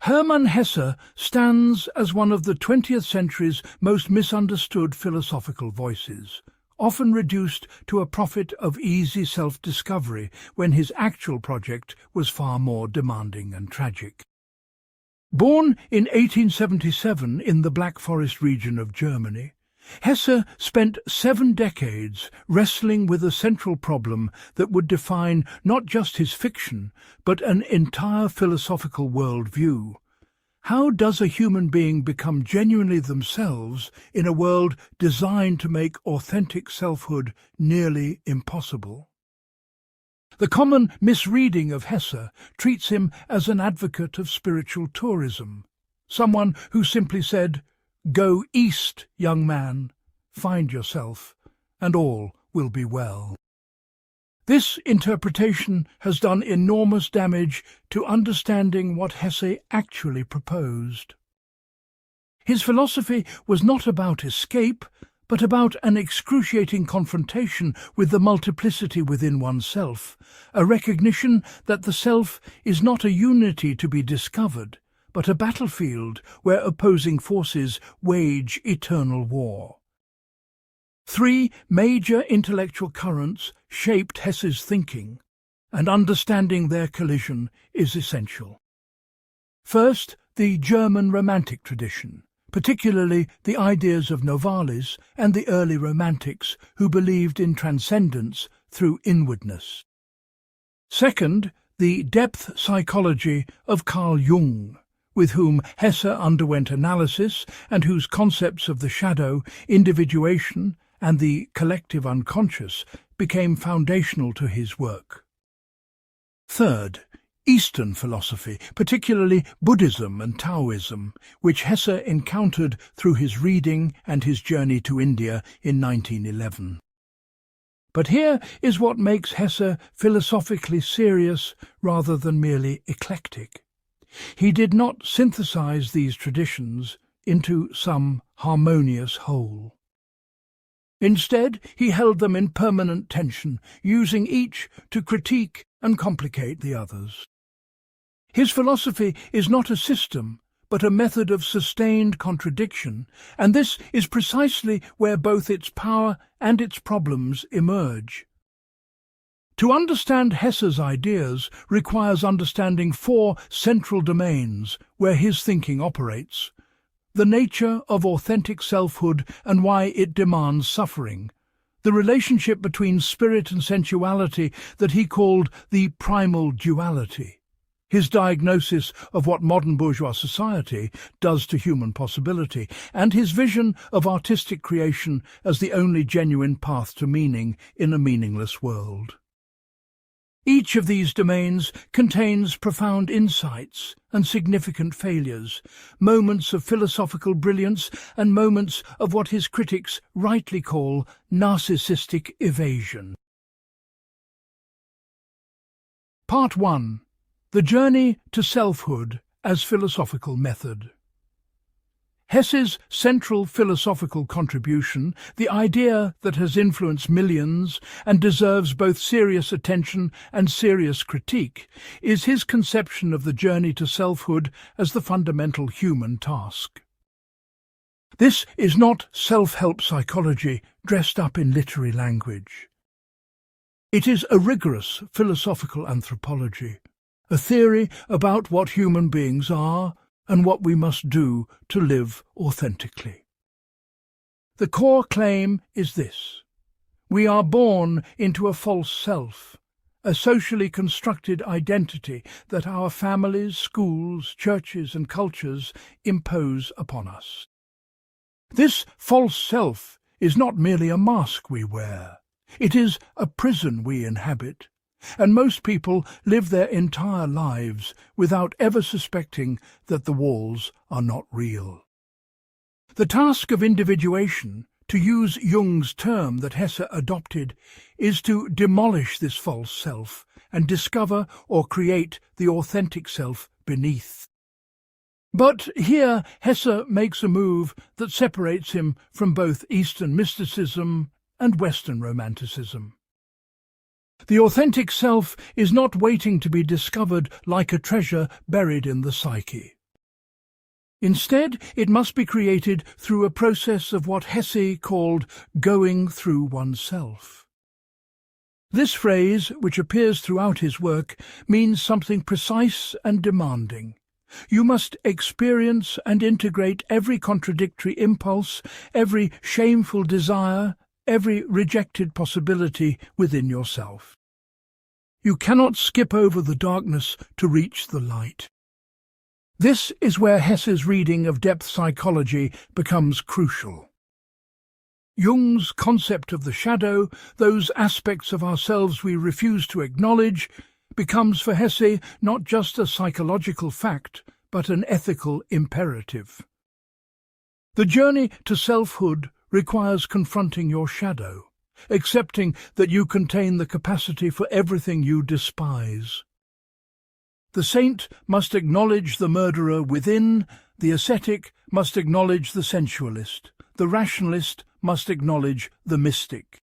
Hermann Hesse stands as one of the 20th century's most misunderstood philosophical voices, often reduced to a prophet of easy self-discovery when his actual project was far more demanding and tragic. Born in 1877 in the Black Forest region of Germany, Hesse spent 7 decades wrestling with a central problem that would define not just his fiction, but an entire philosophical worldview. How does a human being become genuinely themselves in a world designed to make authentic selfhood nearly impossible? The common misreading of Hesse treats him as an advocate of spiritual tourism, someone who simply said, "Go east, young man, find yourself, and all will be well." This interpretation has done enormous damage to understanding what Hesse actually proposed. His philosophy was not about escape, but about an excruciating confrontation with the multiplicity within oneself, a recognition that the self is not a unity to be discovered, but a battlefield where opposing forces wage eternal war. 3 major intellectual currents shaped Hesse's thinking, and understanding their collision is essential. First, the German Romantic tradition, particularly the ideas of Novalis and the early Romantics who believed in transcendence through inwardness. Second, the depth psychology of Carl Jung, with whom Hesse underwent analysis and whose concepts of the shadow, individuation, and the collective unconscious became foundational to his work. Third, Eastern philosophy, particularly Buddhism and Taoism, which Hesse encountered through his reading and his journey to India in 1911. But here is what makes Hesse philosophically serious rather than merely eclectic. He did not synthesize these traditions into some harmonious whole. Instead, he held them in permanent tension, using each to critique and complicate the others. His philosophy is not a system, but a method of sustained contradiction, and this is precisely where both its power and its problems emerge. To understand Hesse's ideas requires understanding 4 central domains where his thinking operates: the nature of authentic selfhood and why it demands suffering, the relationship between spirit and sensuality that he called the primal duality, his diagnosis of what modern bourgeois society does to human possibility, and his vision of artistic creation as the only genuine path to meaning in a meaningless world. Each of these domains contains profound insights and significant failures, moments of philosophical brilliance and moments of what his critics rightly call narcissistic evasion. Part 1. The Journey to Selfhood as Philosophical Method. Hesse's central philosophical contribution, the idea that has influenced millions and deserves both serious attention and serious critique, is his conception of the journey to selfhood as the fundamental human task. This is not self-help psychology dressed up in literary language. It is a rigorous philosophical anthropology, a theory about what human beings are and what we must do to live authentically. The core claim is this: we are born into a false self, a socially constructed identity that our families, schools, churches and cultures impose upon us. This false self is not merely a mask we wear. It is a prison we inhabit, and most people live their entire lives without ever suspecting that the walls are not real. The task of individuation, to use Jung's term that Hesse adopted, is to demolish this false self and discover or create the authentic self beneath. But here Hesse makes a move that separates him from both Eastern mysticism and Western romanticism. The authentic self is not waiting to be discovered like a treasure buried in the psyche. Instead, it must be created through a process of what Hesse called going through oneself. This phrase, which appears throughout his work, means something precise and demanding. You must experience and integrate every contradictory impulse, every shameful desire, every rejected possibility within yourself. You cannot skip over the darkness to reach the light. This is where Hesse's reading of depth psychology becomes crucial. Jung's concept of the shadow, those aspects of ourselves we refuse to acknowledge, becomes for Hesse not just a psychological fact, but an ethical imperative. The journey to selfhood requires confronting your shadow, accepting that you contain the capacity for everything you despise. The saint must acknowledge the murderer within, the ascetic must acknowledge the sensualist, the rationalist must acknowledge the mystic.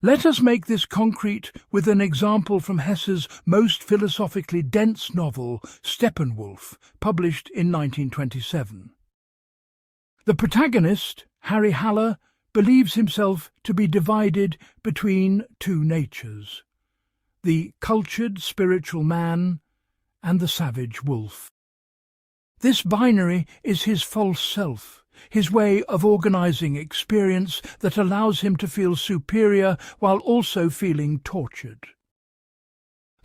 Let us make this concrete with an example from Hesse's most philosophically dense novel, Steppenwolf, published in 1927. The protagonist, Harry Haller, believes himself to be divided between two natures, the cultured spiritual man and the savage wolf. This binary is his false self, his way of organizing experience that allows him to feel superior while also feeling tortured.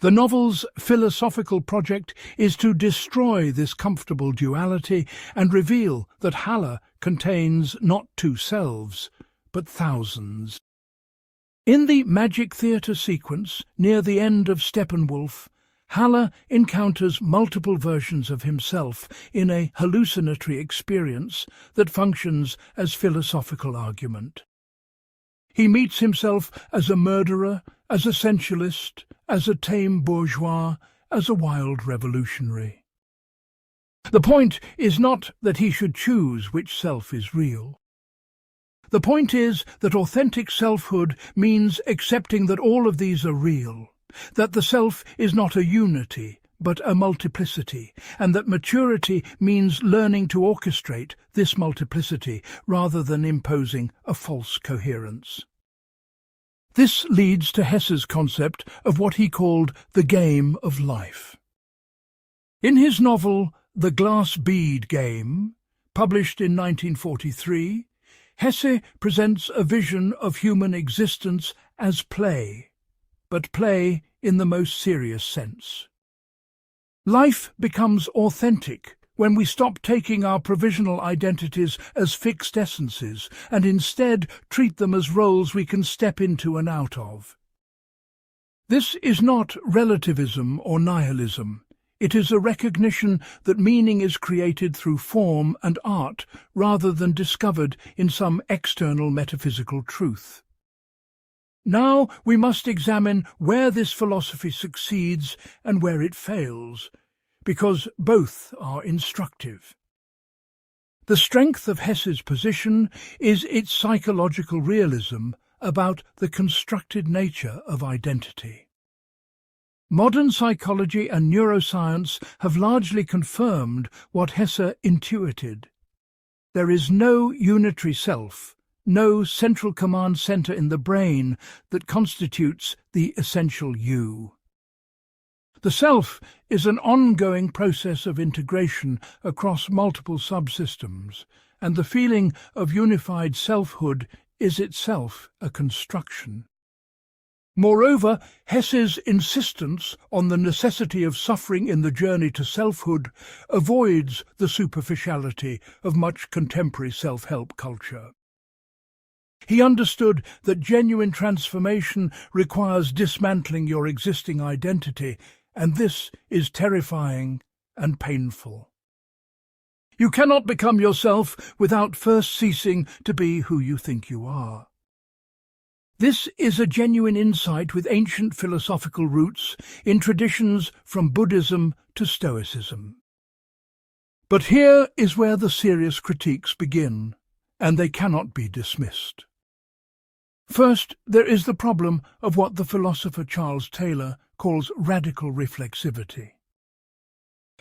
The novel's philosophical project is to destroy this comfortable duality and reveal that Haller contains not two selves, but thousands. In the Magic Theatre sequence, near the end of Steppenwolf, Haller encounters multiple versions of himself in a hallucinatory experience that functions as philosophical argument. He meets himself as a murderer, as a sensualist, as a tame bourgeois, as a wild revolutionary. The point is not that he should choose which self is real. The point is that authentic selfhood means accepting that all of these are real, that the self is not a unity, but a multiplicity, and that maturity means learning to orchestrate this multiplicity rather than imposing a false coherence. This leads to Hesse's concept of what he called the game of life. In his novel The Glass Bead Game, published in 1943, Hesse presents a vision of human existence as play, but play in the most serious sense. Life becomes authentic when we stop taking our provisional identities as fixed essences and instead treat them as roles we can step into and out of. This is not relativism or nihilism. It is a recognition that meaning is created through form and art rather than discovered in some external metaphysical truth. Now we must examine where this philosophy succeeds and where it fails, because both are instructive. The strength of Hesse's position is its psychological realism about the constructed nature of identity. Modern psychology and neuroscience have largely confirmed what Hesse intuited. There is no unitary self, no central command center in the brain that constitutes the essential you. The self is an ongoing process of integration across multiple subsystems, and the feeling of unified selfhood is itself a construction. Moreover, Hesse's insistence on the necessity of suffering in the journey to selfhood avoids the superficiality of much contemporary self-help culture. He understood that genuine transformation requires dismantling your existing identity, and this is terrifying and painful. You cannot become yourself without first ceasing to be who you think you are. This is a genuine insight with ancient philosophical roots in traditions from Buddhism to Stoicism. But here is where the serious critiques begin, and they cannot be dismissed. First, there is the problem of what the philosopher Charles Taylor calls radical reflexivity.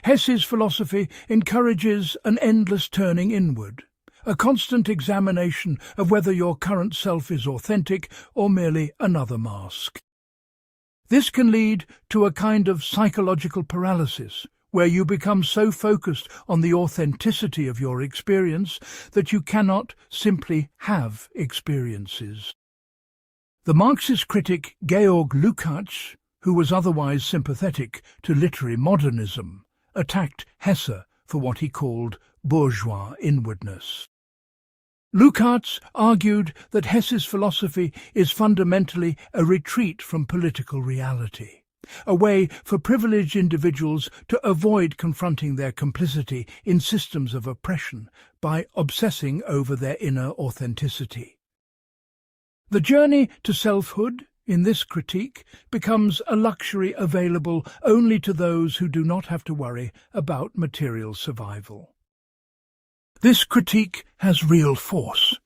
Hesse's philosophy encourages an endless turning inward, a constant examination of whether your current self is authentic or merely another mask. This can lead to a kind of psychological paralysis, where you become so focused on the authenticity of your experience that you cannot simply have experiences. The Marxist critic Georg Lukács, who was otherwise sympathetic to literary modernism, attacked Hesse for what he called bourgeois inwardness. Lukács argued that Hesse's philosophy is fundamentally a retreat from political reality, a way for privileged individuals to avoid confronting their complicity in systems of oppression by obsessing over their inner authenticity. The journey to selfhood, in this critique, becomes a luxury available only to those who do not have to worry about material survival. This critique has real force.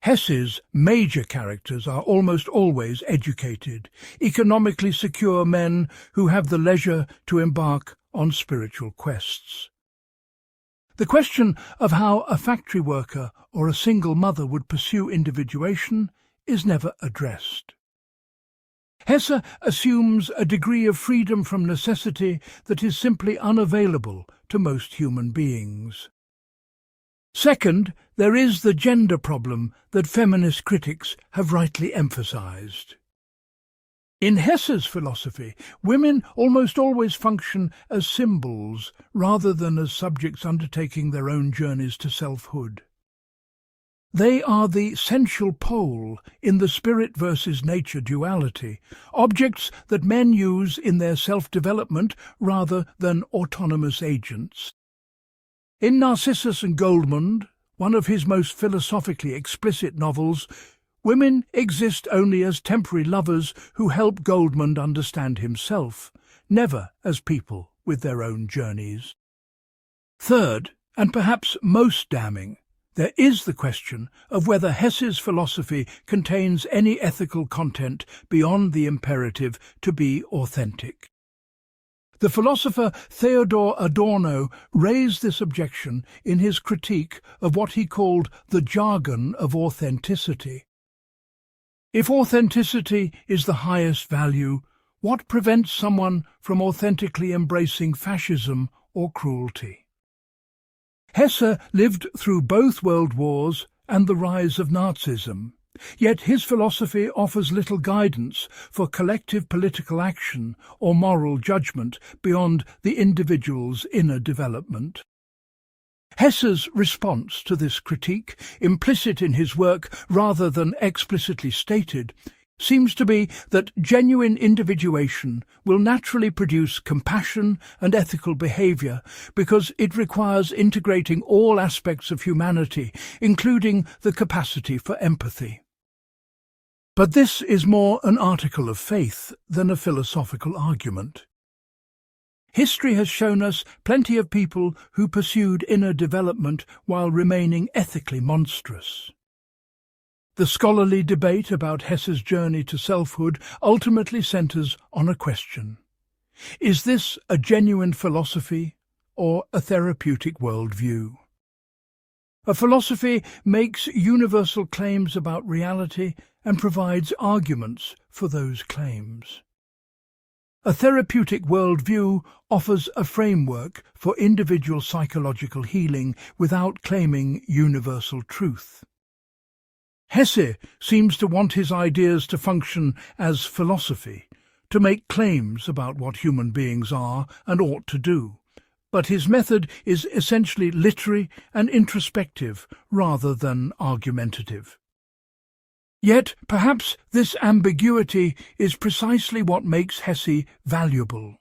Hesse's major characters are almost always educated, economically secure men who have the leisure to embark on spiritual quests. The question of how a factory worker or a single mother would pursue individuation is never addressed. Hesse assumes a degree of freedom from necessity that is simply unavailable to most human beings. Second, there is the gender problem that feminist critics have rightly emphasized. In Hesse's philosophy, women almost always function as symbols rather than as subjects undertaking their own journeys to selfhood. They are the central pole in the spirit versus nature duality, objects that men use in their self-development rather than autonomous agents. In Narcissus and Goldmund, one of his most philosophically explicit novels, women exist only as temporary lovers who help Goldmund understand himself, never as people with their own journeys. Third, and perhaps most damning, there is the question of whether Hesse's philosophy contains any ethical content beyond the imperative to be authentic. The philosopher Theodor Adorno raised this objection in his critique of what he called the jargon of authenticity. If authenticity is the highest value, what prevents someone from authentically embracing fascism or cruelty? Hesse lived through both world wars and the rise of Nazism. Yet his philosophy offers little guidance for collective political action or moral judgment beyond the individual's inner development. Hesse's response to this critique, implicit in his work rather than explicitly stated, seems to be that genuine individuation will naturally produce compassion and ethical behavior because it requires integrating all aspects of humanity, including the capacity for empathy. But this is more an article of faith than a philosophical argument. History has shown us plenty of people who pursued inner development while remaining ethically monstrous. The scholarly debate about Hesse's journey to selfhood ultimately centers on a question. Is this a genuine philosophy or a therapeutic worldview? A philosophy makes universal claims about reality and provides arguments for those claims. A therapeutic worldview offers a framework for individual psychological healing without claiming universal truth. Hesse seems to want his ideas to function as philosophy, to make claims about what human beings are and ought to do, but his method is essentially literary and introspective rather than argumentative. Yet perhaps this ambiguity is precisely what makes Hesse valuable.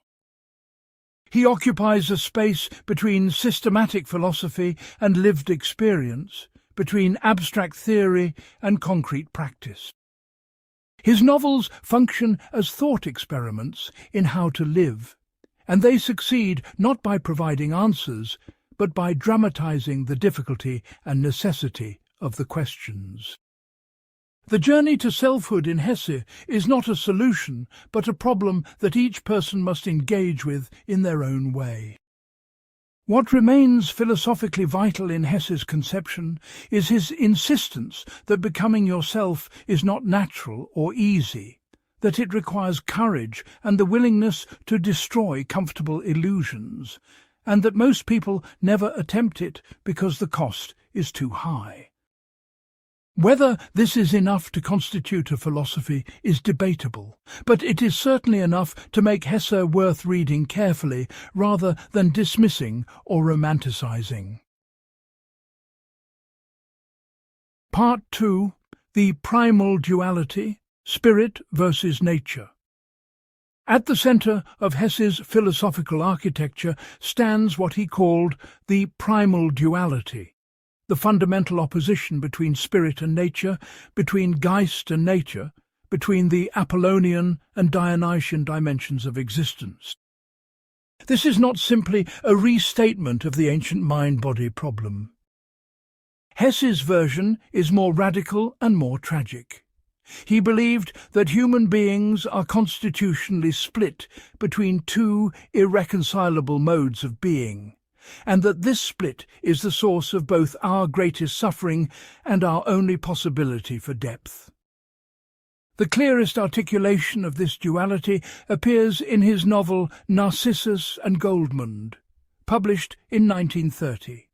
He occupies a space between systematic philosophy and lived experience, between abstract theory and concrete practice. His novels function as thought experiments in how to live, and they succeed not by providing answers, but by dramatizing the difficulty and necessity of the questions. The journey to selfhood in Hesse is not a solution, but a problem that each person must engage with in their own way. What remains philosophically vital in Hesse's conception is his insistence that becoming yourself is not natural or easy, that it requires courage and the willingness to destroy comfortable illusions, and that most people never attempt it because the cost is too high. Whether this is enough to constitute a philosophy is debatable, but it is certainly enough to make Hesse worth reading carefully rather than dismissing or romanticizing. Part 2. The Primal Duality, Spirit versus Nature. At the centre of Hesse's philosophical architecture stands what he called the primal duality, the fundamental opposition between spirit and nature, between Geist and nature, between the Apollonian and Dionysian dimensions of existence. This is not simply a restatement of the ancient mind-body problem. Hesse's version is more radical and more tragic. He believed that human beings are constitutionally split between two irreconcilable modes of being, and that this split is the source of both our greatest suffering and our only possibility for depth. The clearest articulation of this duality appears in his novel Narcissus and Goldmund, published in 1930.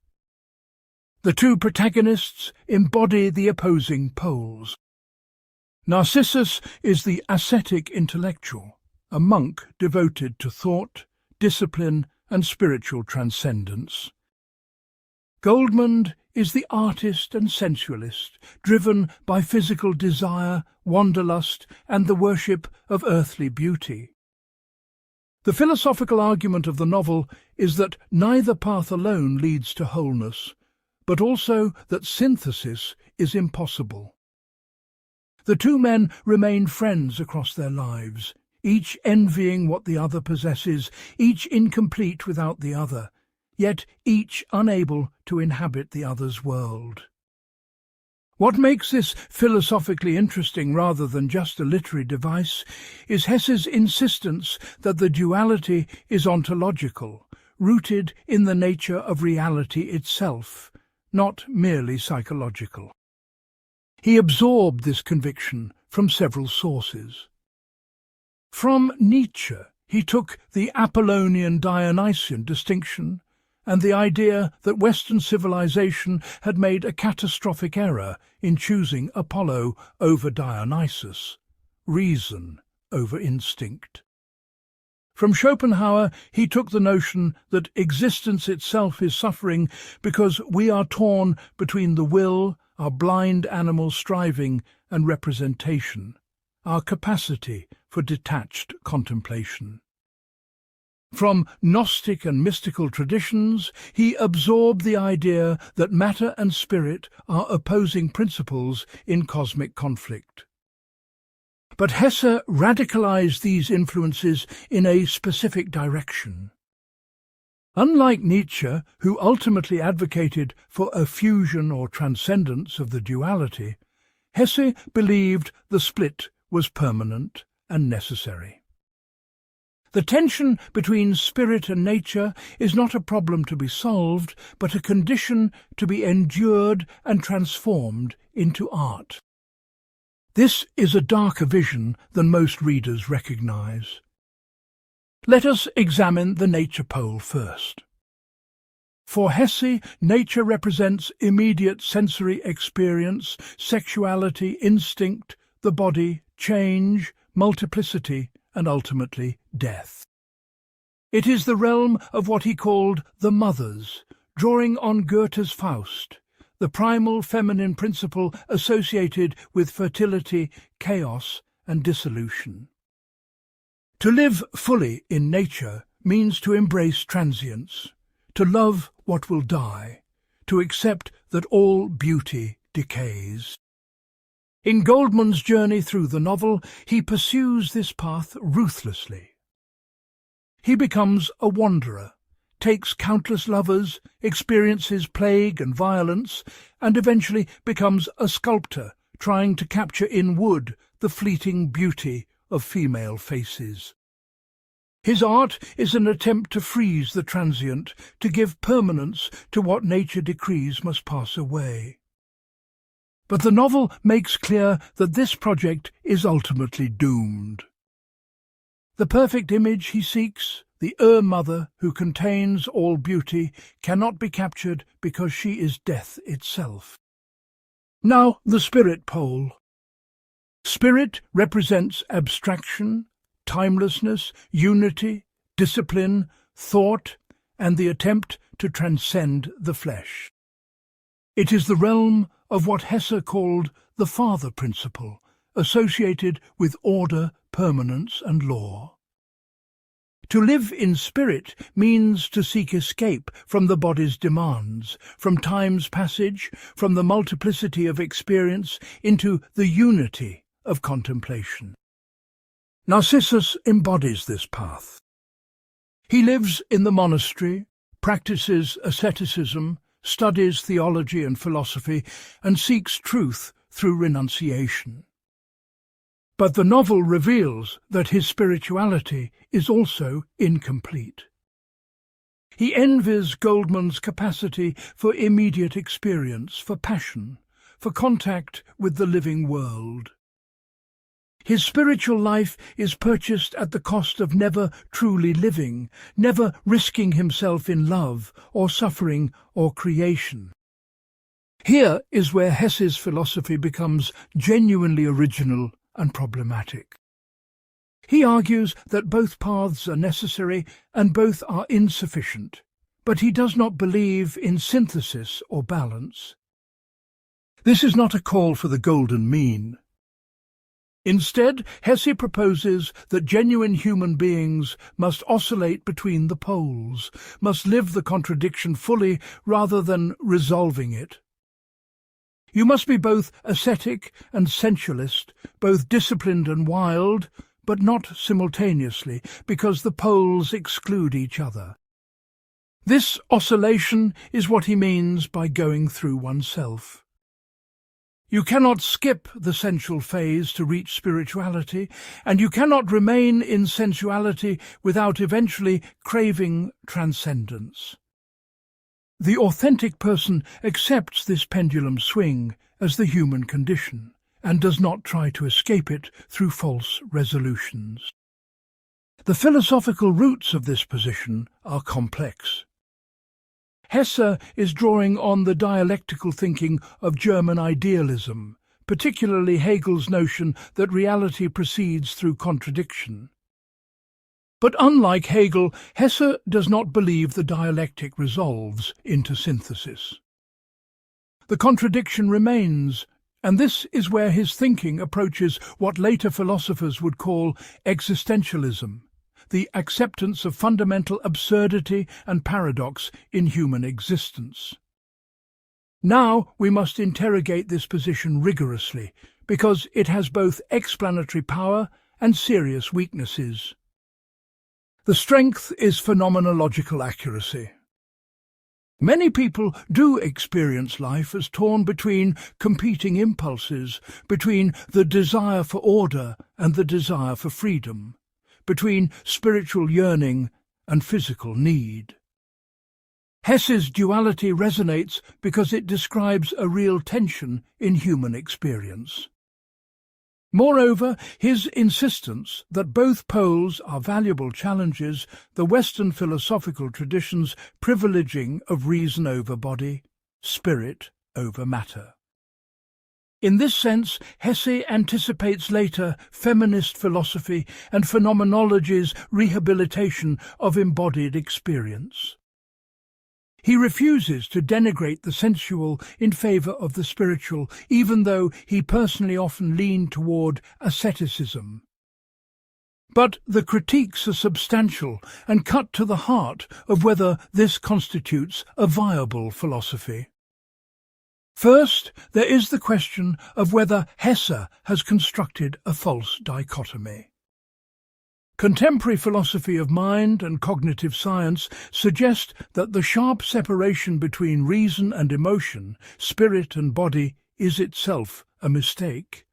The two protagonists embody the opposing poles. Narcissus is the ascetic intellectual, a monk devoted to thought, discipline, and spiritual transcendence. Goldmund is the artist and sensualist, driven by physical desire, wanderlust, and the worship of earthly beauty. The philosophical argument of the novel is that neither path alone leads to wholeness, but also that synthesis is impossible. The two men remain friends across their lives, each envying what the other possesses, each incomplete without the other, yet each unable to inhabit the other's world. What makes this philosophically interesting rather than just a literary device is Hesse's insistence that the duality is ontological, rooted in the nature of reality itself, not merely psychological. He absorbed this conviction from several sources. From Nietzsche, he took the Apollonian-Dionysian distinction and the idea that Western civilization had made a catastrophic error in choosing Apollo over Dionysus, reason over instinct. From Schopenhauer, he took the notion that existence itself is suffering because we are torn between the will, our blind animal striving, and representation, our capacity for detached contemplation. From Gnostic and mystical traditions, he absorbed the idea that matter and spirit are opposing principles in cosmic conflict. But Hesse radicalized these influences in a specific direction. Unlike Nietzsche, who ultimately advocated for a fusion or transcendence of the duality, Hesse believed the split was permanent and necessary. The tension between spirit and nature is not a problem to be solved, but a condition to be endured and transformed into art. This is a darker vision than most readers recognize. Let us examine the nature pole first. For Hesse, nature represents immediate sensory experience, sexuality, instinct, the body, change, multiplicity, and ultimately death. It is the realm of what he called the mothers, drawing on Goethe's Faust, the primal feminine principle associated with fertility, chaos, and dissolution. To live fully in nature means to embrace transience, to love what will die, to accept that all beauty decays. In Goldmund's journey through the novel, he pursues this path ruthlessly. He becomes a wanderer, takes countless lovers, experiences plague and violence, and eventually becomes a sculptor, trying to capture in wood the fleeting beauty of female faces. His art is an attempt to freeze the transient, to give permanence to what nature decrees must pass away. But the novel makes clear that this project is ultimately doomed. The perfect image he seeks, the Mother who contains all beauty, cannot be captured because she is death itself. Now the spirit pole. Spirit represents abstraction, timelessness, unity, discipline, thought, and the attempt to transcend the flesh. It is the realm of what Hesse called the father principle, associated with order, permanence, and law. To live in spirit means to seek escape from the body's demands, from time's passage, from the multiplicity of experience into the unity of contemplation. Narcissus embodies this path. He lives in the monastery, practices asceticism, studies theology and philosophy, and seeks truth through renunciation. But the novel reveals that his spirituality is also incomplete. He envies Goldman's capacity for immediate experience, for passion, for contact with the living world. His spiritual life is purchased at the cost of never truly living, never risking himself in love or suffering or creation. Here is where Hesse's philosophy becomes genuinely original and problematic. He argues that both paths are necessary and both are insufficient, but he does not believe in synthesis or balance. This is not a call for the golden mean. Instead, Hesse proposes that genuine human beings must oscillate between the poles, must live the contradiction fully rather than resolving it. You must be both ascetic and sensualist, both disciplined and wild, but not simultaneously, because the poles exclude each other. This oscillation is what he means by going through oneself. You cannot skip the sensual phase to reach spirituality, and you cannot remain in sensuality without eventually craving transcendence. The authentic person accepts this pendulum swing as the human condition, and does not try to escape it through false resolutions. The philosophical roots of this position are complex. Hesse is drawing on the dialectical thinking of German idealism, particularly Hegel's notion that reality proceeds through contradiction. But unlike Hegel, Hesse does not believe the dialectic resolves into synthesis. The contradiction remains, and this is where his thinking approaches what later philosophers would call existentialism, the acceptance of fundamental absurdity and paradox in human existence. Now we must interrogate this position rigorously, because it has both explanatory power and serious weaknesses. The strength is phenomenological accuracy. Many people do experience life as torn between competing impulses, between the desire for order and the desire for freedom, between spiritual yearning and physical need. Hesse's duality resonates because it describes a real tension in human experience. Moreover, his insistence that both poles are valuable challenges the Western philosophical tradition's privileging of reason over body, spirit over matter. In this sense, Hesse anticipates later feminist philosophy and phenomenology's rehabilitation of embodied experience. He refuses to denigrate the sensual in favour of the spiritual, even though he personally often leaned toward asceticism. But the critiques are substantial and cut to the heart of whether this constitutes a viable philosophy. First, there is the question of whether Hesse has constructed a false dichotomy. Contemporary philosophy of mind and cognitive science suggest that the sharp separation between reason and emotion, spirit and body, is itself a mistake.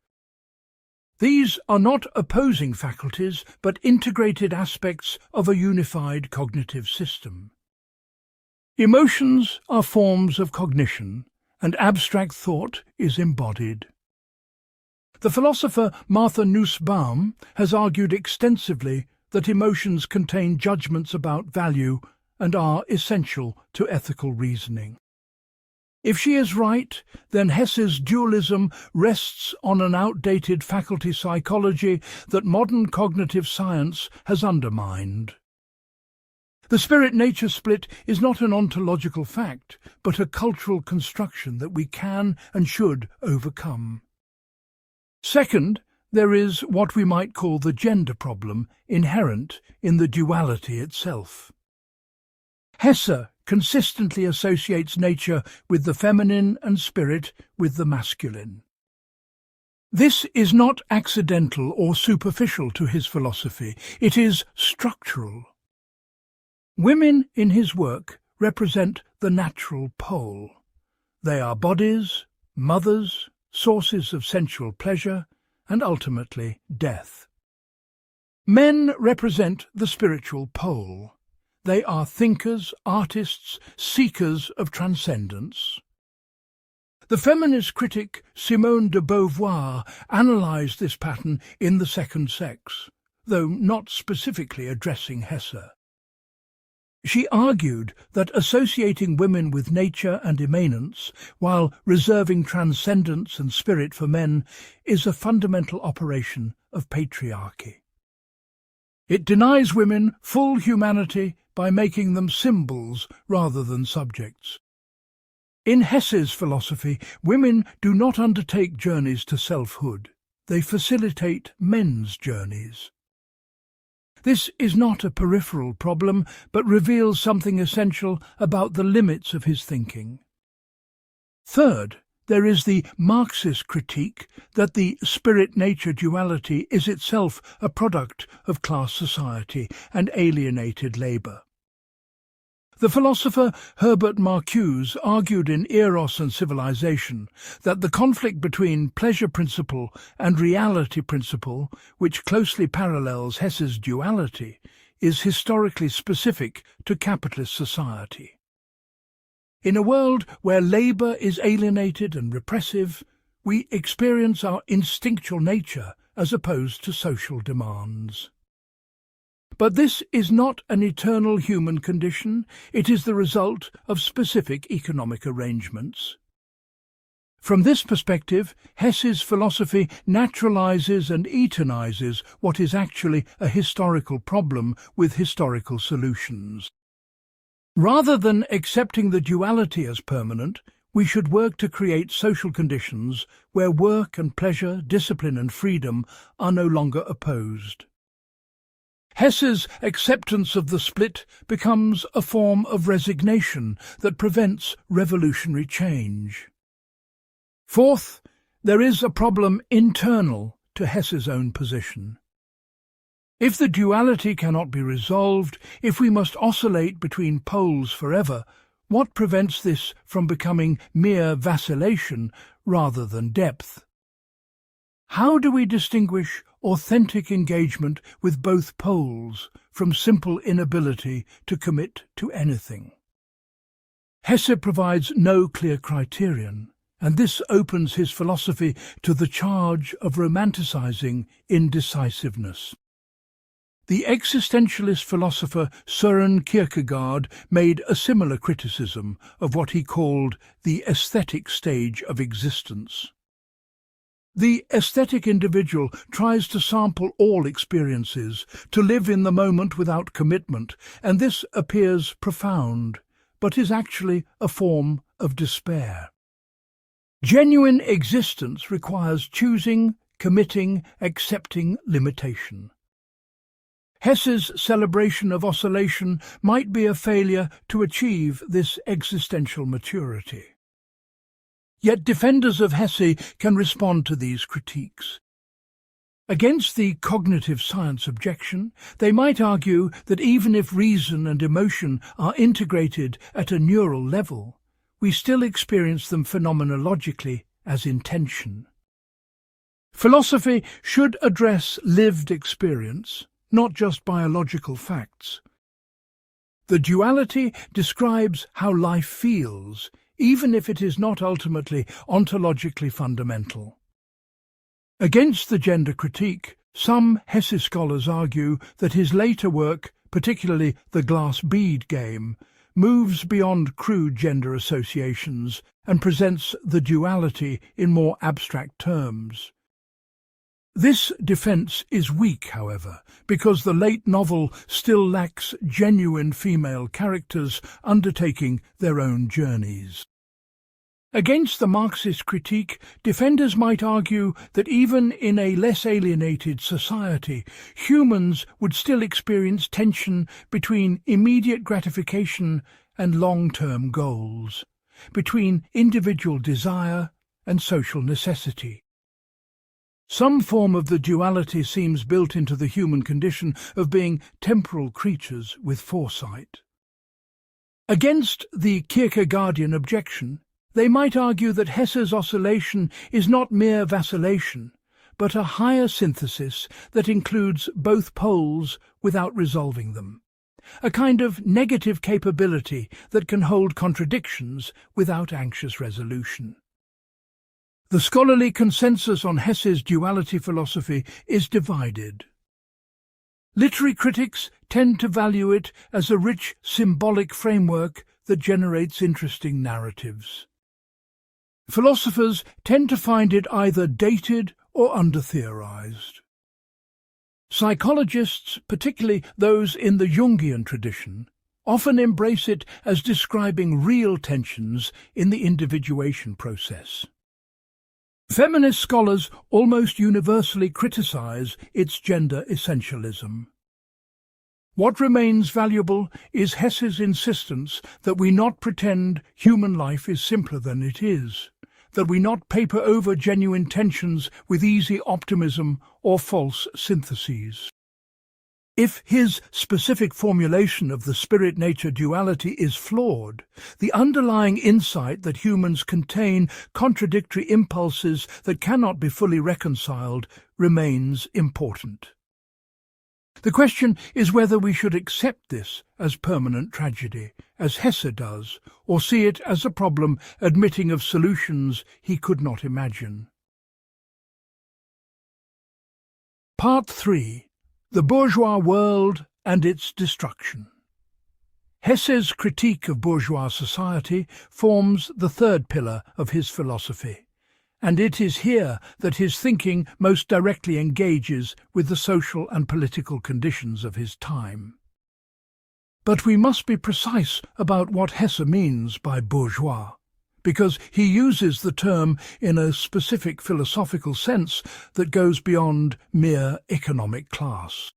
These are not opposing faculties, but integrated aspects of a unified cognitive system. Emotions are forms of cognition, and abstract thought is embodied. The philosopher Martha Nussbaum has argued extensively that emotions contain judgments about value and are essential to ethical reasoning. If she is right, then Hesse's dualism rests on an outdated faculty psychology that modern cognitive science has undermined. The spirit-nature split is not an ontological fact, but a cultural construction that we can and should overcome. Second, there is what we might call the gender problem inherent in the duality itself. Hesse consistently associates nature with the feminine and spirit with the masculine. This is not accidental or superficial to his philosophy, it is structural. Women in his work represent the natural pole. They are bodies, mothers, sources of sensual pleasure, and ultimately death. Men represent the spiritual pole. They are thinkers, artists, seekers of transcendence. The feminist critic Simone de Beauvoir analysed this pattern in The Second Sex, though not specifically addressing Hesse. She argued that associating women with nature and immanence, while reserving transcendence and spirit for men, is a fundamental operation of patriarchy. It denies women full humanity by making them symbols rather than subjects. In Hesse's philosophy, women do not undertake journeys to selfhood. They facilitate men's journeys. This is not a peripheral problem, but reveals something essential about the limits of his thinking. Third, there is the Marxist critique that the spirit-nature duality is itself a product of class society and alienated labour. The philosopher Herbert Marcuse argued in Eros and Civilization that the conflict between pleasure principle and reality principle, which closely parallels Hesse's duality, is historically specific to capitalist society. In a world where labour is alienated and repressive, we experience our instinctual nature as opposed to social demands. But this is not an eternal human condition, it is the result of specific economic arrangements. From this perspective, Hesse's philosophy naturalizes and eternizes what is actually a historical problem with historical solutions. Rather than accepting the duality as permanent, we should work to create social conditions where work and pleasure, discipline and freedom are no longer opposed. Hesse's acceptance of the split becomes a form of resignation that prevents revolutionary change. Fourth, there is a problem internal to Hesse's own position. If the duality cannot be resolved, if we must oscillate between poles forever, what prevents this from becoming mere vacillation rather than depth? How do we distinguish authentic engagement with both poles from simple inability to commit to anything? Hesse provides no clear criterion, and this opens his philosophy to the charge of romanticizing indecisiveness. The existentialist philosopher Søren Kierkegaard made a similar criticism of what he called the aesthetic stage of existence. The aesthetic individual tries to sample all experiences, to live in the moment without commitment, and this appears profound, but is actually a form of despair. Genuine existence requires choosing, committing, accepting limitation. Hesse's celebration of oscillation might be a failure to achieve this existential maturity. Yet defenders of Hesse can respond to these critiques. Against the cognitive science objection, they might argue that even if reason and emotion are integrated at a neural level, we still experience them phenomenologically as intention. Philosophy should address lived experience, not just biological facts. The duality describes how life feels, even if it is not ultimately ontologically fundamental. Against the gender critique, some Hesse scholars argue that his later work, particularly The Glass Bead Game, moves beyond crude gender associations and presents the duality in more abstract terms. This defence is weak, however, because the late novel still lacks genuine female characters undertaking their own journeys. Against the Marxist critique, defenders might argue that even in a less alienated society, humans would still experience tension between immediate gratification and long-term goals, between individual desire and social necessity. Some form of the duality seems built into the human condition of being temporal creatures with foresight. Against the Kierkegaardian objection, they might argue that Hesse's oscillation is not mere vacillation, but a higher synthesis that includes both poles without resolving them, a kind of negative capability that can hold contradictions without anxious resolution. The scholarly consensus on Hesse's duality philosophy is divided. Literary critics tend to value it as a rich symbolic framework that generates interesting narratives. Philosophers tend to find it either dated or under-theorized. Psychologists, particularly those in the Jungian tradition, often embrace it as describing real tensions in the individuation process. Feminist scholars almost universally criticize its gender essentialism. What remains valuable is Hesse's insistence that we not pretend human life is simpler than it is, that we not paper over genuine tensions with easy optimism or false syntheses. If his specific formulation of the spirit-nature duality is flawed, the underlying insight that humans contain contradictory impulses that cannot be fully reconciled remains important. The question is whether we should accept this as permanent tragedy, as Hesse does, or see it as a problem admitting of solutions he could not imagine. Part 3. The Bourgeois World and its Destruction. Hesse's critique of bourgeois society forms the third pillar of his philosophy, and it is here that his thinking most directly engages with the social and political conditions of his time. But we must be precise about what Hesse means by bourgeois, because he uses the term in a specific philosophical sense that goes beyond mere economic class.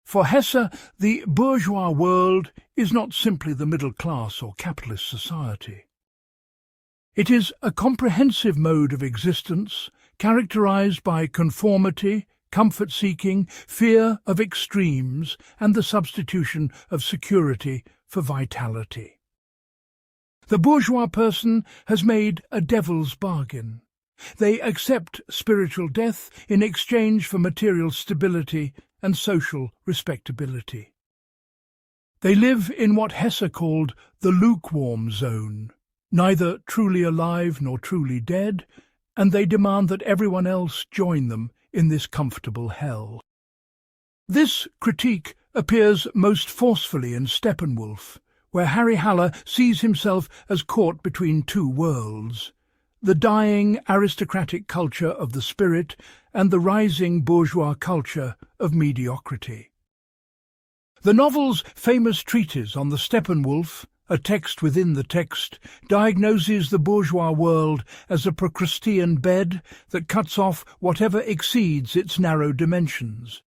For Hesse, the bourgeois world is not simply the middle class or capitalist society. It is a comprehensive mode of existence characterized by conformity, comfort-seeking, fear of extremes, and the substitution of security for vitality. The bourgeois person has made a devil's bargain. They accept spiritual death in exchange for material stability and social respectability. They live in what Hesse called the lukewarm zone, neither truly alive nor truly dead, and they demand that everyone else join them in this comfortable hell. This critique appears most forcefully in Steppenwolf, where Harry Haller sees himself as caught between two worlds, the dying aristocratic culture of the spirit and the rising bourgeois culture of mediocrity. The novel's famous treatise on the Steppenwolf, a text within the text, diagnoses the bourgeois world as a Procrustean bed that cuts off whatever exceeds its narrow dimensions.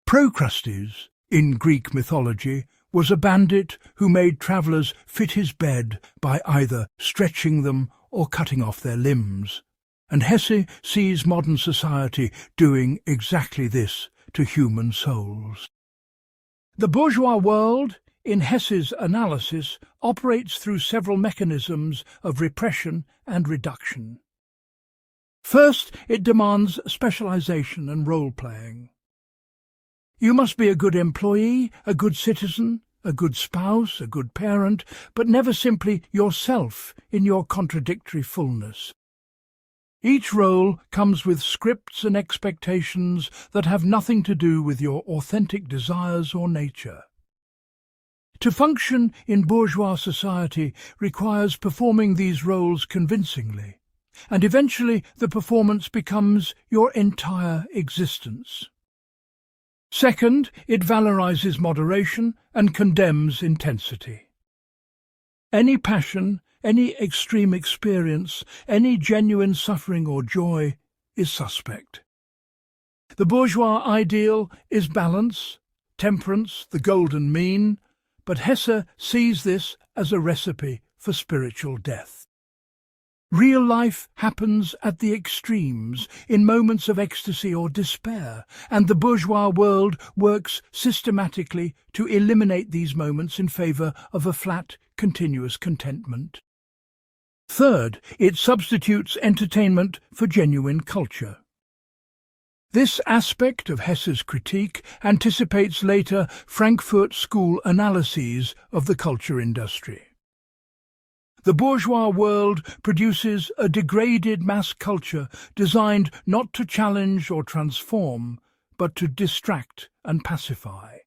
Procrustes, in Greek mythology, was a bandit who made travellers fit his bed by either stretching them or cutting off their limbs, and Hesse sees modern society doing exactly this to human souls. The bourgeois world, in Hesse's analysis, operates through several mechanisms of repression and reduction. First, it demands specialization and role-playing. You must be a good employee, a good citizen, a good spouse, a good parent, but never simply yourself in your contradictory fullness. Each role comes with scripts and expectations that have nothing to do with your authentic desires or nature. To function in bourgeois society requires performing these roles convincingly, and eventually the performance becomes your entire existence. Second, it valorizes moderation and condemns intensity. Any passion, any extreme experience, any genuine suffering or joy is suspect. The bourgeois ideal is balance, temperance, the golden mean, but Hesse sees this as a recipe for spiritual death. Real life happens at the extremes, in moments of ecstasy or despair, and the bourgeois world works systematically to eliminate these moments in favor of a flat, continuous contentment. Third, it substitutes entertainment for genuine culture. This aspect of Hesse's critique anticipates later Frankfurt School analyses of the culture industry. The bourgeois world produces a degraded mass culture designed not to challenge or transform, but to distract and pacify.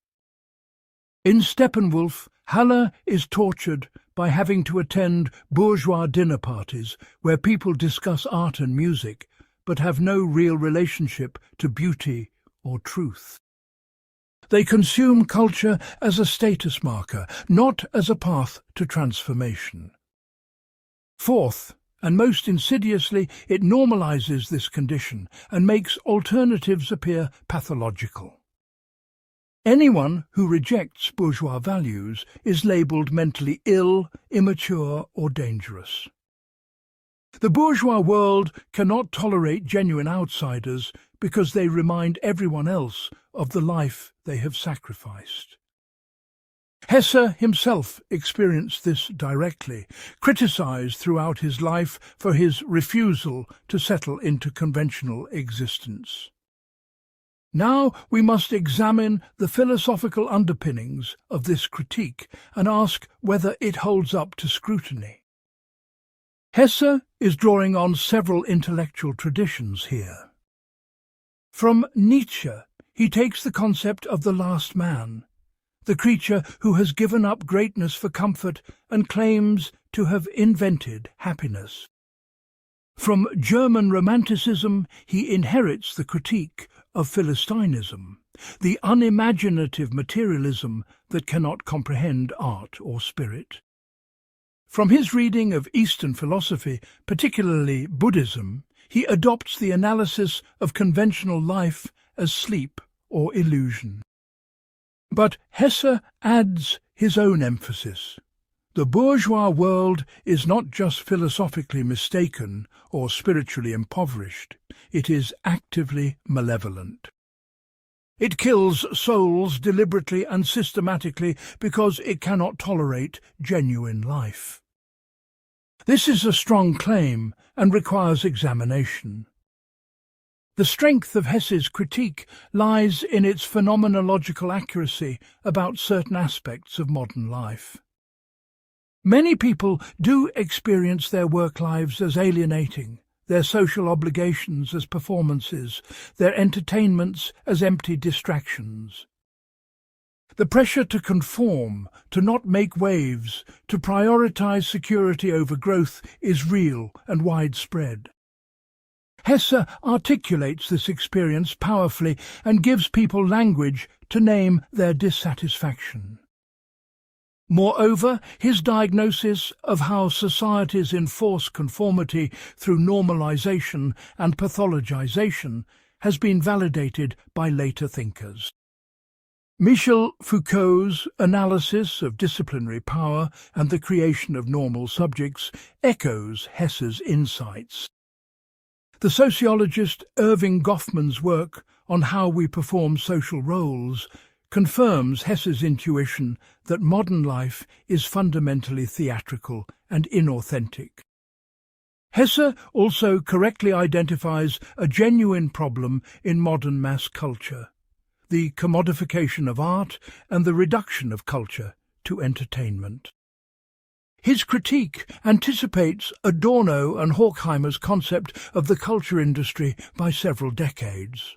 In Steppenwolf, Halle is tortured by having to attend bourgeois dinner parties where people discuss art and music, but have no real relationship to beauty or truth. They consume culture as a status marker, not as a path to transformation. Fourth, and most insidiously, it normalizes this condition and makes alternatives appear pathological. Anyone who rejects bourgeois values is labelled mentally ill, immature, or dangerous. The bourgeois world cannot tolerate genuine outsiders because they remind everyone else of the life they have sacrificed. Hesse himself experienced this directly, criticized throughout his life for his refusal to settle into conventional existence. Now we must examine the philosophical underpinnings of this critique and ask whether it holds up to scrutiny. Hesse is drawing on several intellectual traditions here. From Nietzsche, he takes the concept of the last man, the creature who has given up greatness for comfort and claims to have invented happiness. From German Romanticism, he inherits the critique of Philistinism, the unimaginative materialism that cannot comprehend art or spirit. From his reading of Eastern philosophy, particularly Buddhism, he adopts the analysis of conventional life as sleep or illusion. But Hesse adds his own emphasis. The bourgeois world is not just philosophically mistaken or spiritually impoverished, it is actively malevolent. It kills souls deliberately and systematically because it cannot tolerate genuine life. This is a strong claim and requires examination. The strength of Hesse's critique lies in its phenomenological accuracy about certain aspects of modern life. Many people do experience their work lives as alienating, their social obligations as performances, their entertainments as empty distractions. The pressure to conform, to not make waves, to prioritize security over growth is real and widespread. Hesse articulates this experience powerfully and gives people language to name their dissatisfaction. Moreover, his diagnosis of how societies enforce conformity through normalization and pathologization has been validated by later thinkers. Michel Foucault's analysis of disciplinary power and the creation of normal subjects echoes Hesse's insights. The sociologist Irving Goffman's work on how we perform social roles confirms Hesse's intuition that modern life is fundamentally theatrical and inauthentic. Hesse also correctly identifies a genuine problem in modern mass culture: the commodification of art and the reduction of culture to entertainment. His critique anticipates Adorno and Horkheimer's concept of the culture industry by several decades.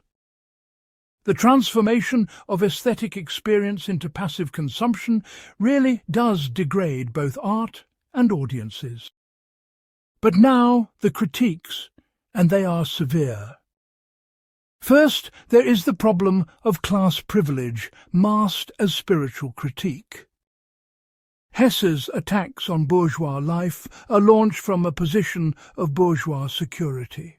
The transformation of aesthetic experience into passive consumption really does degrade both art and audiences. But now the critiques, and they are severe. First, there is the problem of class privilege, masked as spiritual critique. Hesse's attacks on bourgeois life are launched from a position of bourgeois security.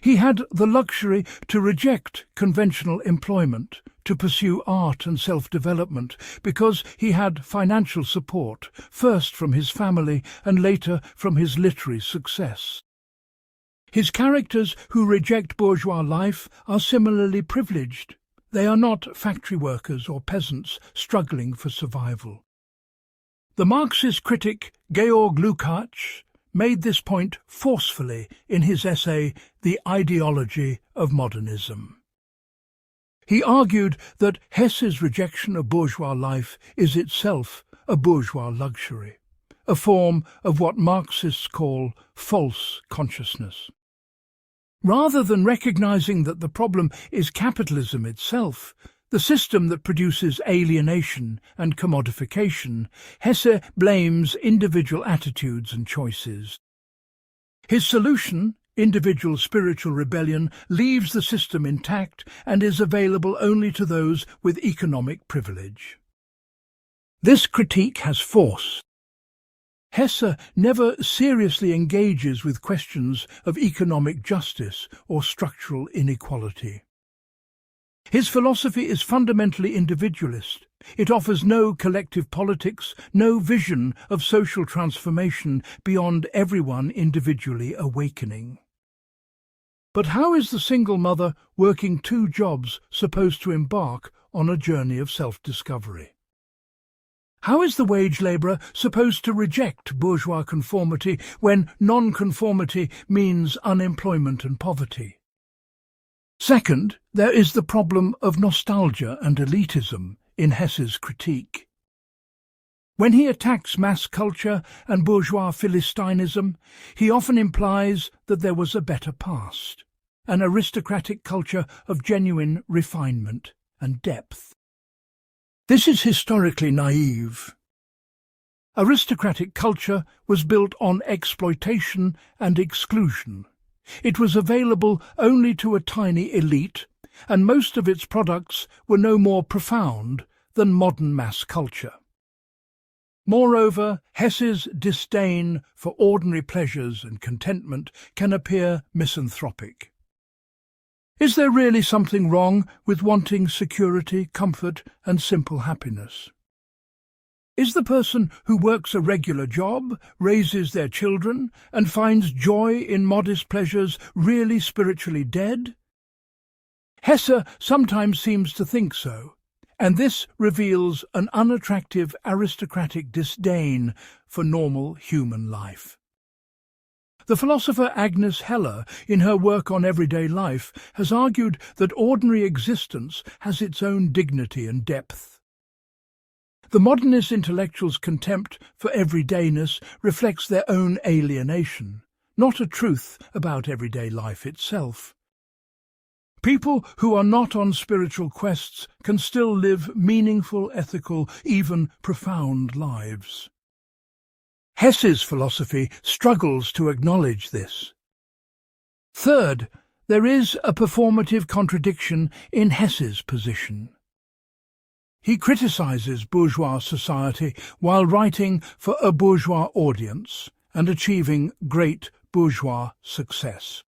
He had the luxury to reject conventional employment, to pursue art and self-development, because he had financial support, first from his family and later from his literary success. His characters who reject bourgeois life are similarly privileged. They are not factory workers or peasants struggling for survival. The Marxist critic Georg Lukács made this point forcefully in his essay The Ideology of Modernism. He argued that Hesse's rejection of bourgeois life is itself a bourgeois luxury, a form of what Marxists call false consciousness. Rather than recognizing that the problem is capitalism itself, the system that produces alienation and commodification, Hesse blames individual attitudes and choices. His solution, individual spiritual rebellion, leaves the system intact and is available only to those with economic privilege. This critique has force. Hesse never seriously engages with questions of economic justice or structural inequality. His philosophy is fundamentally individualist. It offers no collective politics, no vision of social transformation beyond everyone individually awakening. But how is the single mother working 2 jobs supposed to embark on a journey of self-discovery? How is the wage labourer supposed to reject bourgeois conformity when non-conformity means unemployment and poverty? Second, there is the problem of nostalgia and elitism in Hesse's critique. When he attacks mass culture and bourgeois philistinism, he often implies that there was a better past, an aristocratic culture of genuine refinement and depth. This is historically naive. Aristocratic culture was built on exploitation and exclusion. It was available only to a tiny elite, and most of its products were no more profound than modern mass culture. Moreover, Hesse's disdain for ordinary pleasures and contentment can appear misanthropic. Is there really something wrong with wanting security, comfort, and simple happiness? Is the person who works a regular job, raises their children, and finds joy in modest pleasures really spiritually dead? Hesse sometimes seems to think so, and this reveals an unattractive aristocratic disdain for normal human life. The philosopher Agnes Heller, in her work on everyday life, has argued that ordinary existence has its own dignity and depth. The modernist intellectuals' contempt for everydayness reflects their own alienation, not a truth about everyday life itself. People who are not on spiritual quests can still live meaningful, ethical, even profound lives. Hesse's philosophy struggles to acknowledge this. Third, there is a performative contradiction in Hesse's position. He criticizes bourgeois society while writing for a bourgeois audience and achieving great bourgeois success.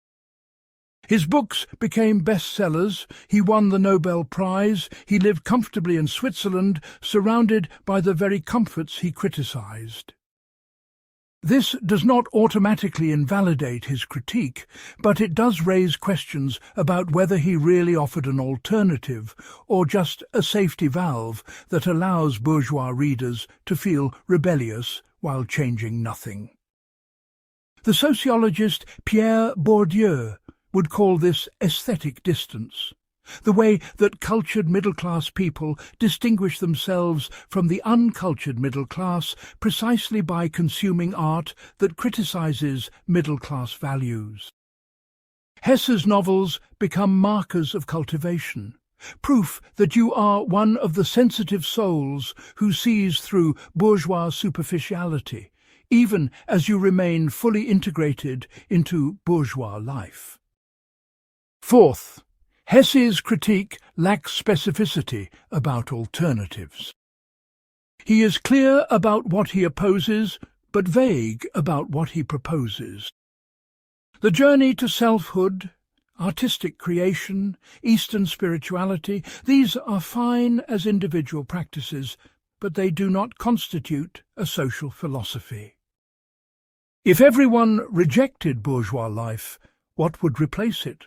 His books became bestsellers, he won the Nobel Prize, he lived comfortably in Switzerland, surrounded by the very comforts he criticized. This does not automatically invalidate his critique, but it does raise questions about whether he really offered an alternative or just a safety valve that allows bourgeois readers to feel rebellious while changing nothing. The sociologist Pierre Bourdieu would call this aesthetic distance, the way that cultured middle-class people distinguish themselves from the uncultured middle class precisely by consuming art that criticizes middle-class values. Hesse's novels become markers of cultivation, proof that you are one of the sensitive souls who sees through bourgeois superficiality, even as you remain fully integrated into bourgeois life. Fourth, Hesse's critique lacks specificity about alternatives. He is clear about what he opposes, but vague about what he proposes. The journey to selfhood, artistic creation, Eastern spirituality, these are fine as individual practices, but they do not constitute a social philosophy. If everyone rejected bourgeois life, what would replace it?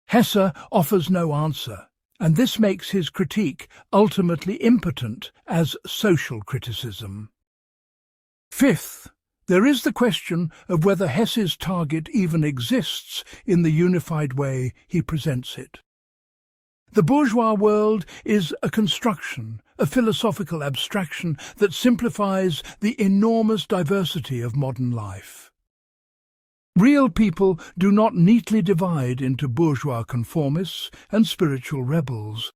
Hesse offers no answer, and this makes his critique ultimately impotent as social criticism. Fifth, there is the question of whether Hesse's target even exists in the unified way he presents it. The bourgeois world is a construction, a philosophical abstraction that simplifies the enormous diversity of modern life. Real people do not neatly divide into bourgeois conformists and spiritual rebels.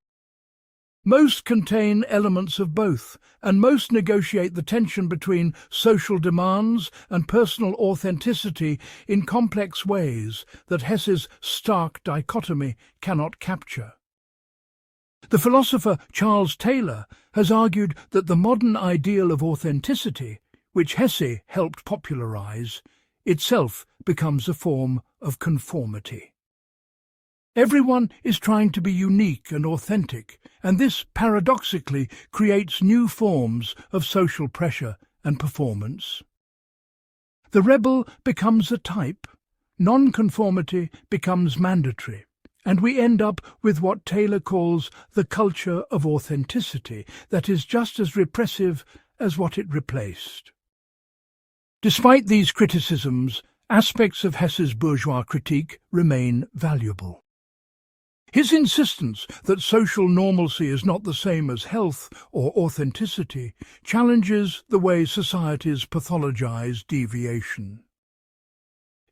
Most contain elements of both, and most negotiate the tension between social demands and personal authenticity in complex ways that Hesse's stark dichotomy cannot capture. The philosopher Charles Taylor has argued that the modern ideal of authenticity, which Hesse helped popularize, itself becomes a form of conformity. Everyone is trying to be unique and authentic, and this paradoxically creates new forms of social pressure and performance. The rebel becomes a type, non-conformity becomes mandatory, and we end up with what Taylor calls the culture of authenticity that is just as repressive as what it replaced. Despite these criticisms, aspects of Hesse's bourgeois critique remain valuable. His insistence that social normalcy is not the same as health or authenticity challenges the way societies pathologize deviation.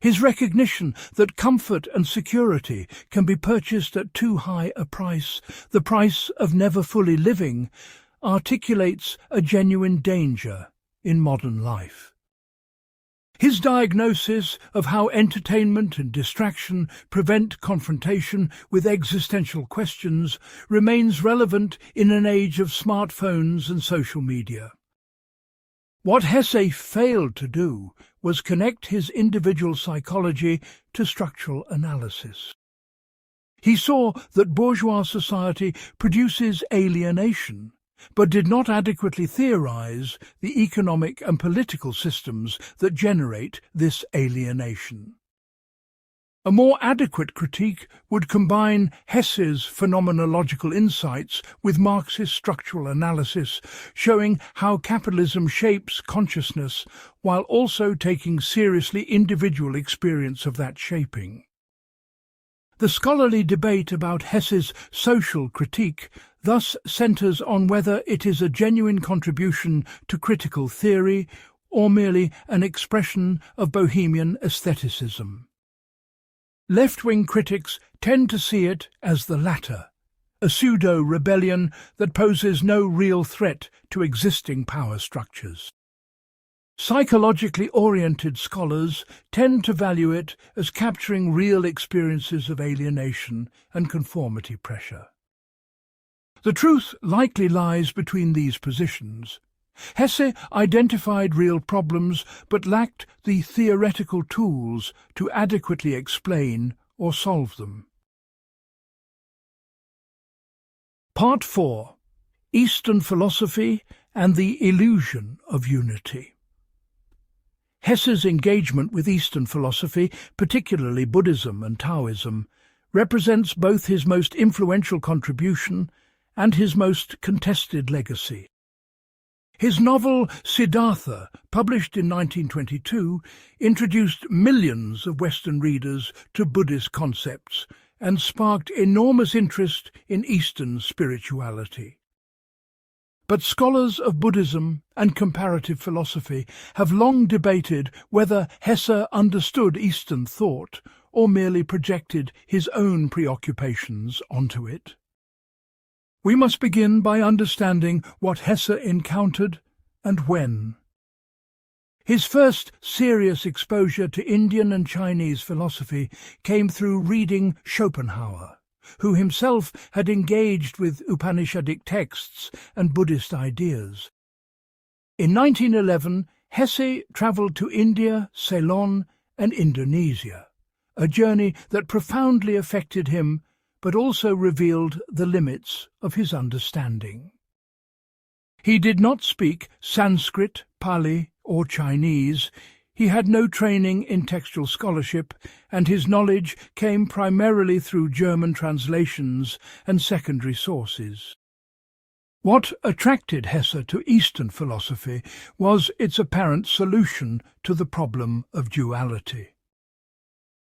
His recognition that comfort and security can be purchased at too high a price, the price of never fully living, articulates a genuine danger in modern life. His diagnosis of how entertainment and distraction prevent confrontation with existential questions remains relevant in an age of smartphones and social media. What Hesse failed to do was connect his individual psychology to structural analysis. He saw that bourgeois society produces alienation, but did not adequately theorize the economic and political systems that generate this alienation. A more adequate critique would combine Hesse's phenomenological insights with Marxist structural analysis, showing how capitalism shapes consciousness while also taking seriously individual experience of that shaping. The scholarly debate about Hesse's social critique thus centers on whether it is a genuine contribution to critical theory or merely an expression of bohemian aestheticism. Left-wing critics tend to see it as the latter, a pseudo-rebellion that poses no real threat to existing power structures. Psychologically oriented scholars tend to value it as capturing real experiences of alienation and conformity pressure. The truth likely lies between these positions. Hesse identified real problems but lacked the theoretical tools to adequately explain or solve them. Part 4. Eastern Philosophy and the Illusion of Unity. Hesse's engagement with Eastern philosophy, particularly Buddhism and Taoism, represents both his most influential contribution and his most contested legacy. His novel Siddhartha, published in 1922, introduced millions of Western readers to Buddhist concepts and sparked enormous interest in Eastern spirituality. But scholars of Buddhism and comparative philosophy have long debated whether Hesse understood Eastern thought or merely projected his own preoccupations onto it. We must begin by understanding what Hesse encountered and when. His first serious exposure to Indian and Chinese philosophy came through reading Schopenhauer, who himself had engaged with Upanishadic texts and Buddhist ideas. In 1911, Hesse travelled to India, Ceylon, and Indonesia, a journey that profoundly affected him but also revealed the limits of his understanding. He did not speak Sanskrit, Pali, or Chinese. He had no training in textual scholarship, and his knowledge came primarily through German translations and secondary sources. What attracted Hesse to Eastern philosophy was its apparent solution to the problem of duality.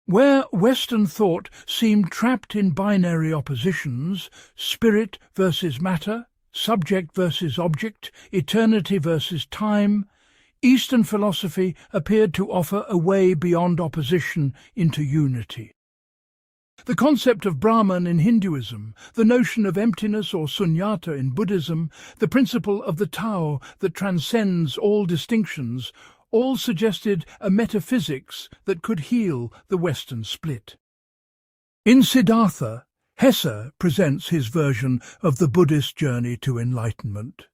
Where Western thought seemed trapped in binary oppositions, spirit versus matter, subject versus object, eternity versus time, Eastern philosophy appeared to offer a way beyond opposition into unity. The concept of Brahman in Hinduism, the notion of emptiness or sunyata in Buddhism, the principle of the Tao that transcends all distinctions, all suggested a metaphysics that could heal the Western split. In Siddhartha, Hesse presents his version of the Buddhist journey to enlightenment.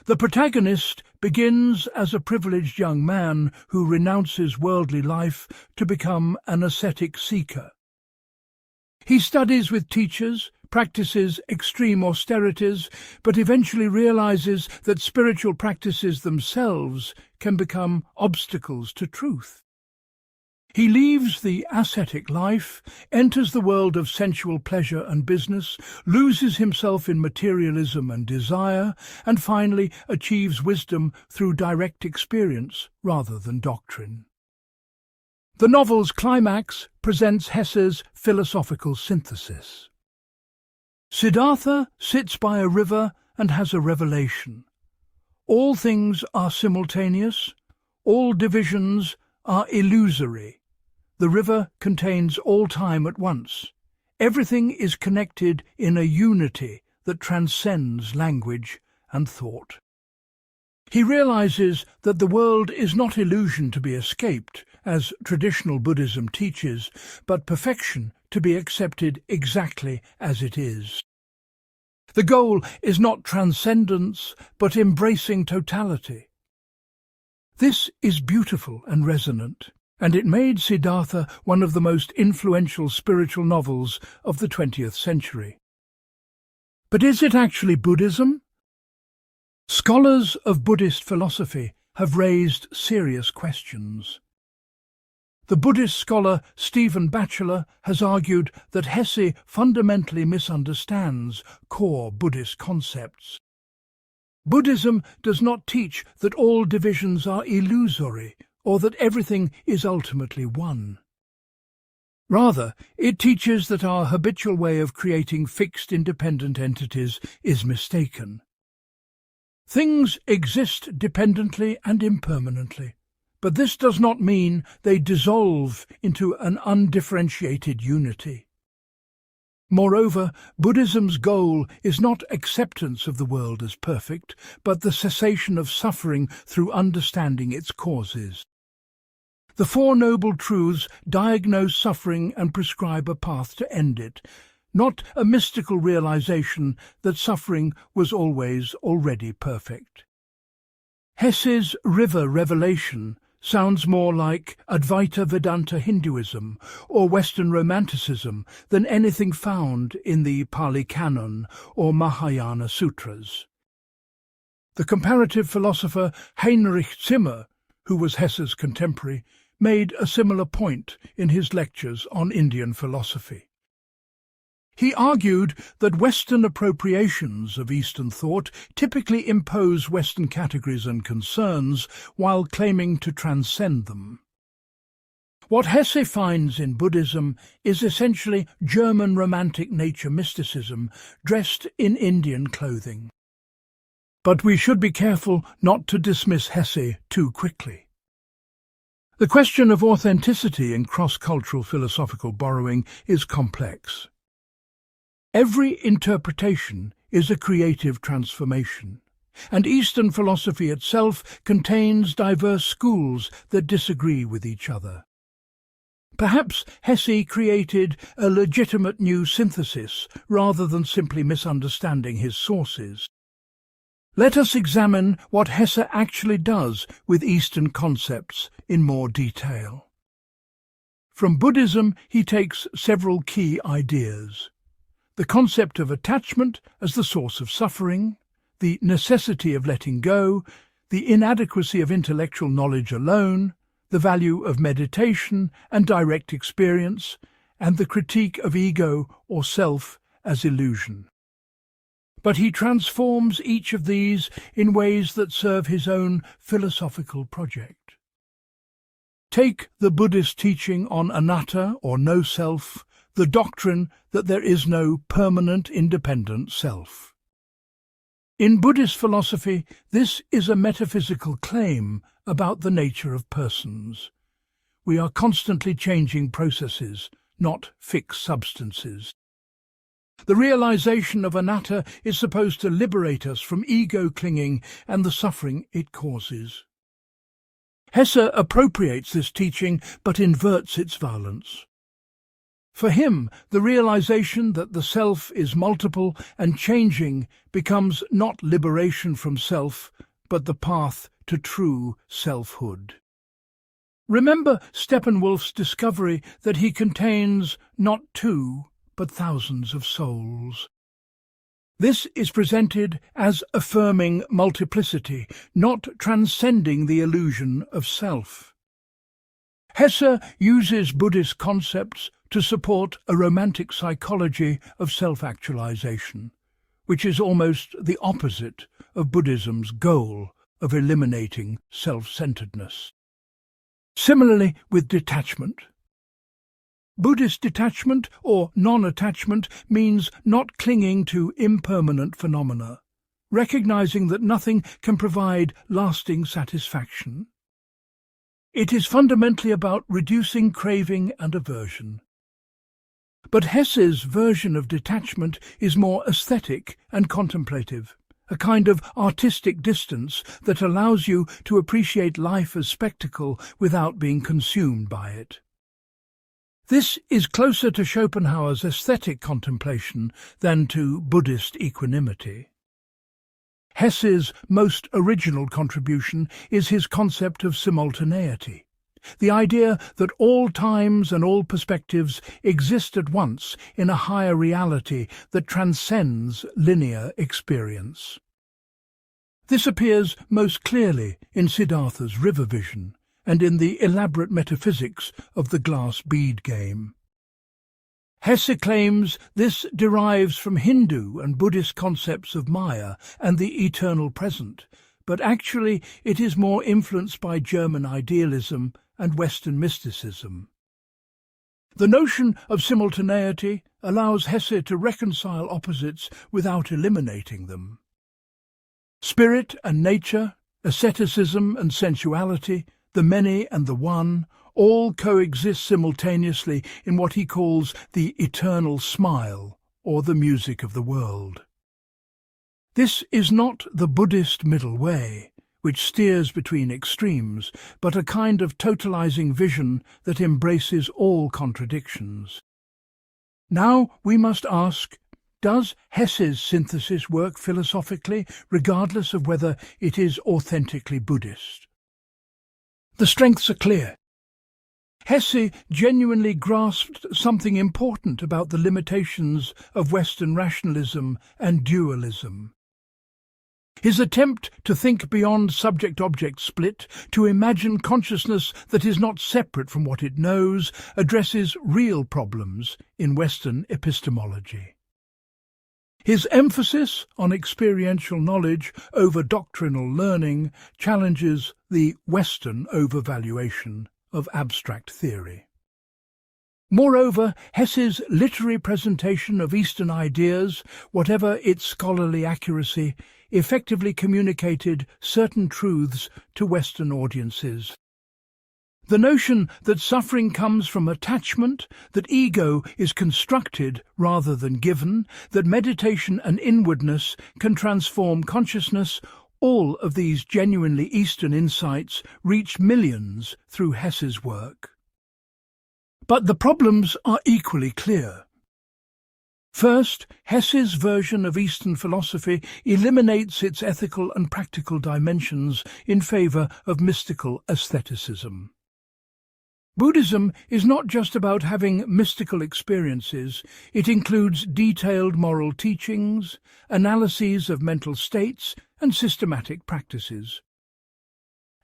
The protagonist begins as a privileged young man who renounces worldly life to become an ascetic seeker. He studies with teachers, practices extreme austerities, but eventually realizes that spiritual practices themselves can become obstacles to truth. He leaves the ascetic life, enters the world of sensual pleasure and business, loses himself in materialism and desire, and finally achieves wisdom through direct experience rather than doctrine. The novel's climax presents Hesse's philosophical synthesis. Siddhartha sits by a river and has a revelation. All things are simultaneous, all divisions are illusory. The river contains all time at once. Everything is connected in a unity that transcends language and thought. He realizes that the world is not illusion to be escaped, as traditional Buddhism teaches, but perfection to be accepted exactly as it is. The goal is not transcendence, but embracing totality. This is beautiful and resonant, and it made Siddhartha one of the most influential spiritual novels of the 20th century. But is it actually Buddhism? Scholars of Buddhist philosophy have raised serious questions. The Buddhist scholar Stephen Batchelor has argued that Hesse fundamentally misunderstands core Buddhist concepts. Buddhism does not teach that all divisions are illusory or that everything is ultimately one. Rather, it teaches that our habitual way of creating fixed independent entities is mistaken. Things exist dependently and impermanently, but this does not mean they dissolve into an undifferentiated unity. Moreover, Buddhism's goal is not acceptance of the world as perfect, but the cessation of suffering through understanding its causes. The Four Noble Truths diagnose suffering and prescribe a path to end it, not a mystical realization that suffering was always already perfect. Hesse's river revelation sounds more like Advaita Vedanta Hinduism or Western Romanticism than anything found in the Pali Canon or Mahayana Sutras. The comparative philosopher Heinrich Zimmer, who was Hesse's contemporary, made a similar point in his lectures on Indian philosophy. He argued that Western appropriations of Eastern thought typically impose Western categories and concerns while claiming to transcend them. What Hesse finds in Buddhism is essentially German Romantic nature mysticism dressed in Indian clothing. But we should be careful not to dismiss Hesse too quickly. The question of authenticity in cross-cultural philosophical borrowing is complex. Every interpretation is a creative transformation, and Eastern philosophy itself contains diverse schools that disagree with each other. Perhaps Hesse created a legitimate new synthesis rather than simply misunderstanding his sources. Let us examine what Hesse actually does with Eastern concepts in more detail. From Buddhism, he takes several key ideas: the concept of attachment as the source of suffering, the necessity of letting go, the inadequacy of intellectual knowledge alone, the value of meditation and direct experience, and the critique of ego or self as illusion. But he transforms each of these in ways that serve his own philosophical project. Take the Buddhist teaching on anatta or no self, the doctrine that there is no permanent independent self. In Buddhist philosophy, this is a metaphysical claim about the nature of persons. We are constantly changing processes, not fixed substances. The realization of anatta is supposed to liberate us from ego clinging and the suffering it causes. Hesse appropriates this teaching but inverts its violence. For him, the realization that the self is multiple and changing becomes not liberation from self, but the path to true selfhood. Remember Steppenwolf's discovery that he contains not two, but thousands of souls. This is presented as affirming multiplicity, not transcending the illusion of self. Hesse uses Buddhist concepts to support a romantic psychology of self-actualization, which is almost the opposite of Buddhism's goal of eliminating self-centeredness. Similarly with detachment. Buddhist detachment or non-attachment means not clinging to impermanent phenomena, recognizing that nothing can provide lasting satisfaction. It is fundamentally about reducing craving and aversion. But Hesse's version of detachment is more aesthetic and contemplative, a kind of artistic distance that allows you to appreciate life as spectacle without being consumed by it. This is closer to Schopenhauer's aesthetic contemplation than to Buddhist equanimity. Hesse's most original contribution is his concept of simultaneity, the idea that all times and all perspectives exist at once in a higher reality that transcends linear experience. This appears most clearly in Siddhartha's river vision and in the elaborate metaphysics of the glass bead game. Hesse claims this derives from Hindu and Buddhist concepts of Maya and the eternal present, but actually it is more influenced by German idealism and Western mysticism. The notion of simultaneity allows Hesse to reconcile opposites without eliminating them. Spirit and nature, asceticism and sensuality, the many and the one, all coexist simultaneously in what he calls the eternal smile, or the music of the world. This is not the Buddhist middle way, which steers between extremes, but a kind of totalizing vision that embraces all contradictions. Now we must ask, does Hesse's synthesis work philosophically, regardless of whether it is authentically Buddhist? The strengths are clear. Hesse genuinely grasped something important about the limitations of Western rationalism and dualism. His attempt to think beyond subject-object split, to imagine consciousness that is not separate from what it knows, addresses real problems in Western epistemology. His emphasis on experiential knowledge over doctrinal learning challenges the Western overvaluation of abstract theory. Moreover, Hesse's literary presentation of Eastern ideas, whatever its scholarly accuracy, effectively communicated certain truths to Western audiences. The notion that suffering comes from attachment, that ego is constructed rather than given, that meditation and inwardness can transform consciousness, all of these genuinely Eastern insights reached millions through Hesse's work. But the problems are equally clear. First, Hesse's version of Eastern philosophy eliminates its ethical and practical dimensions in favor of mystical aestheticism. Buddhism is not just about having mystical experiences, it includes detailed moral teachings, analyses of mental states, and systematic practices.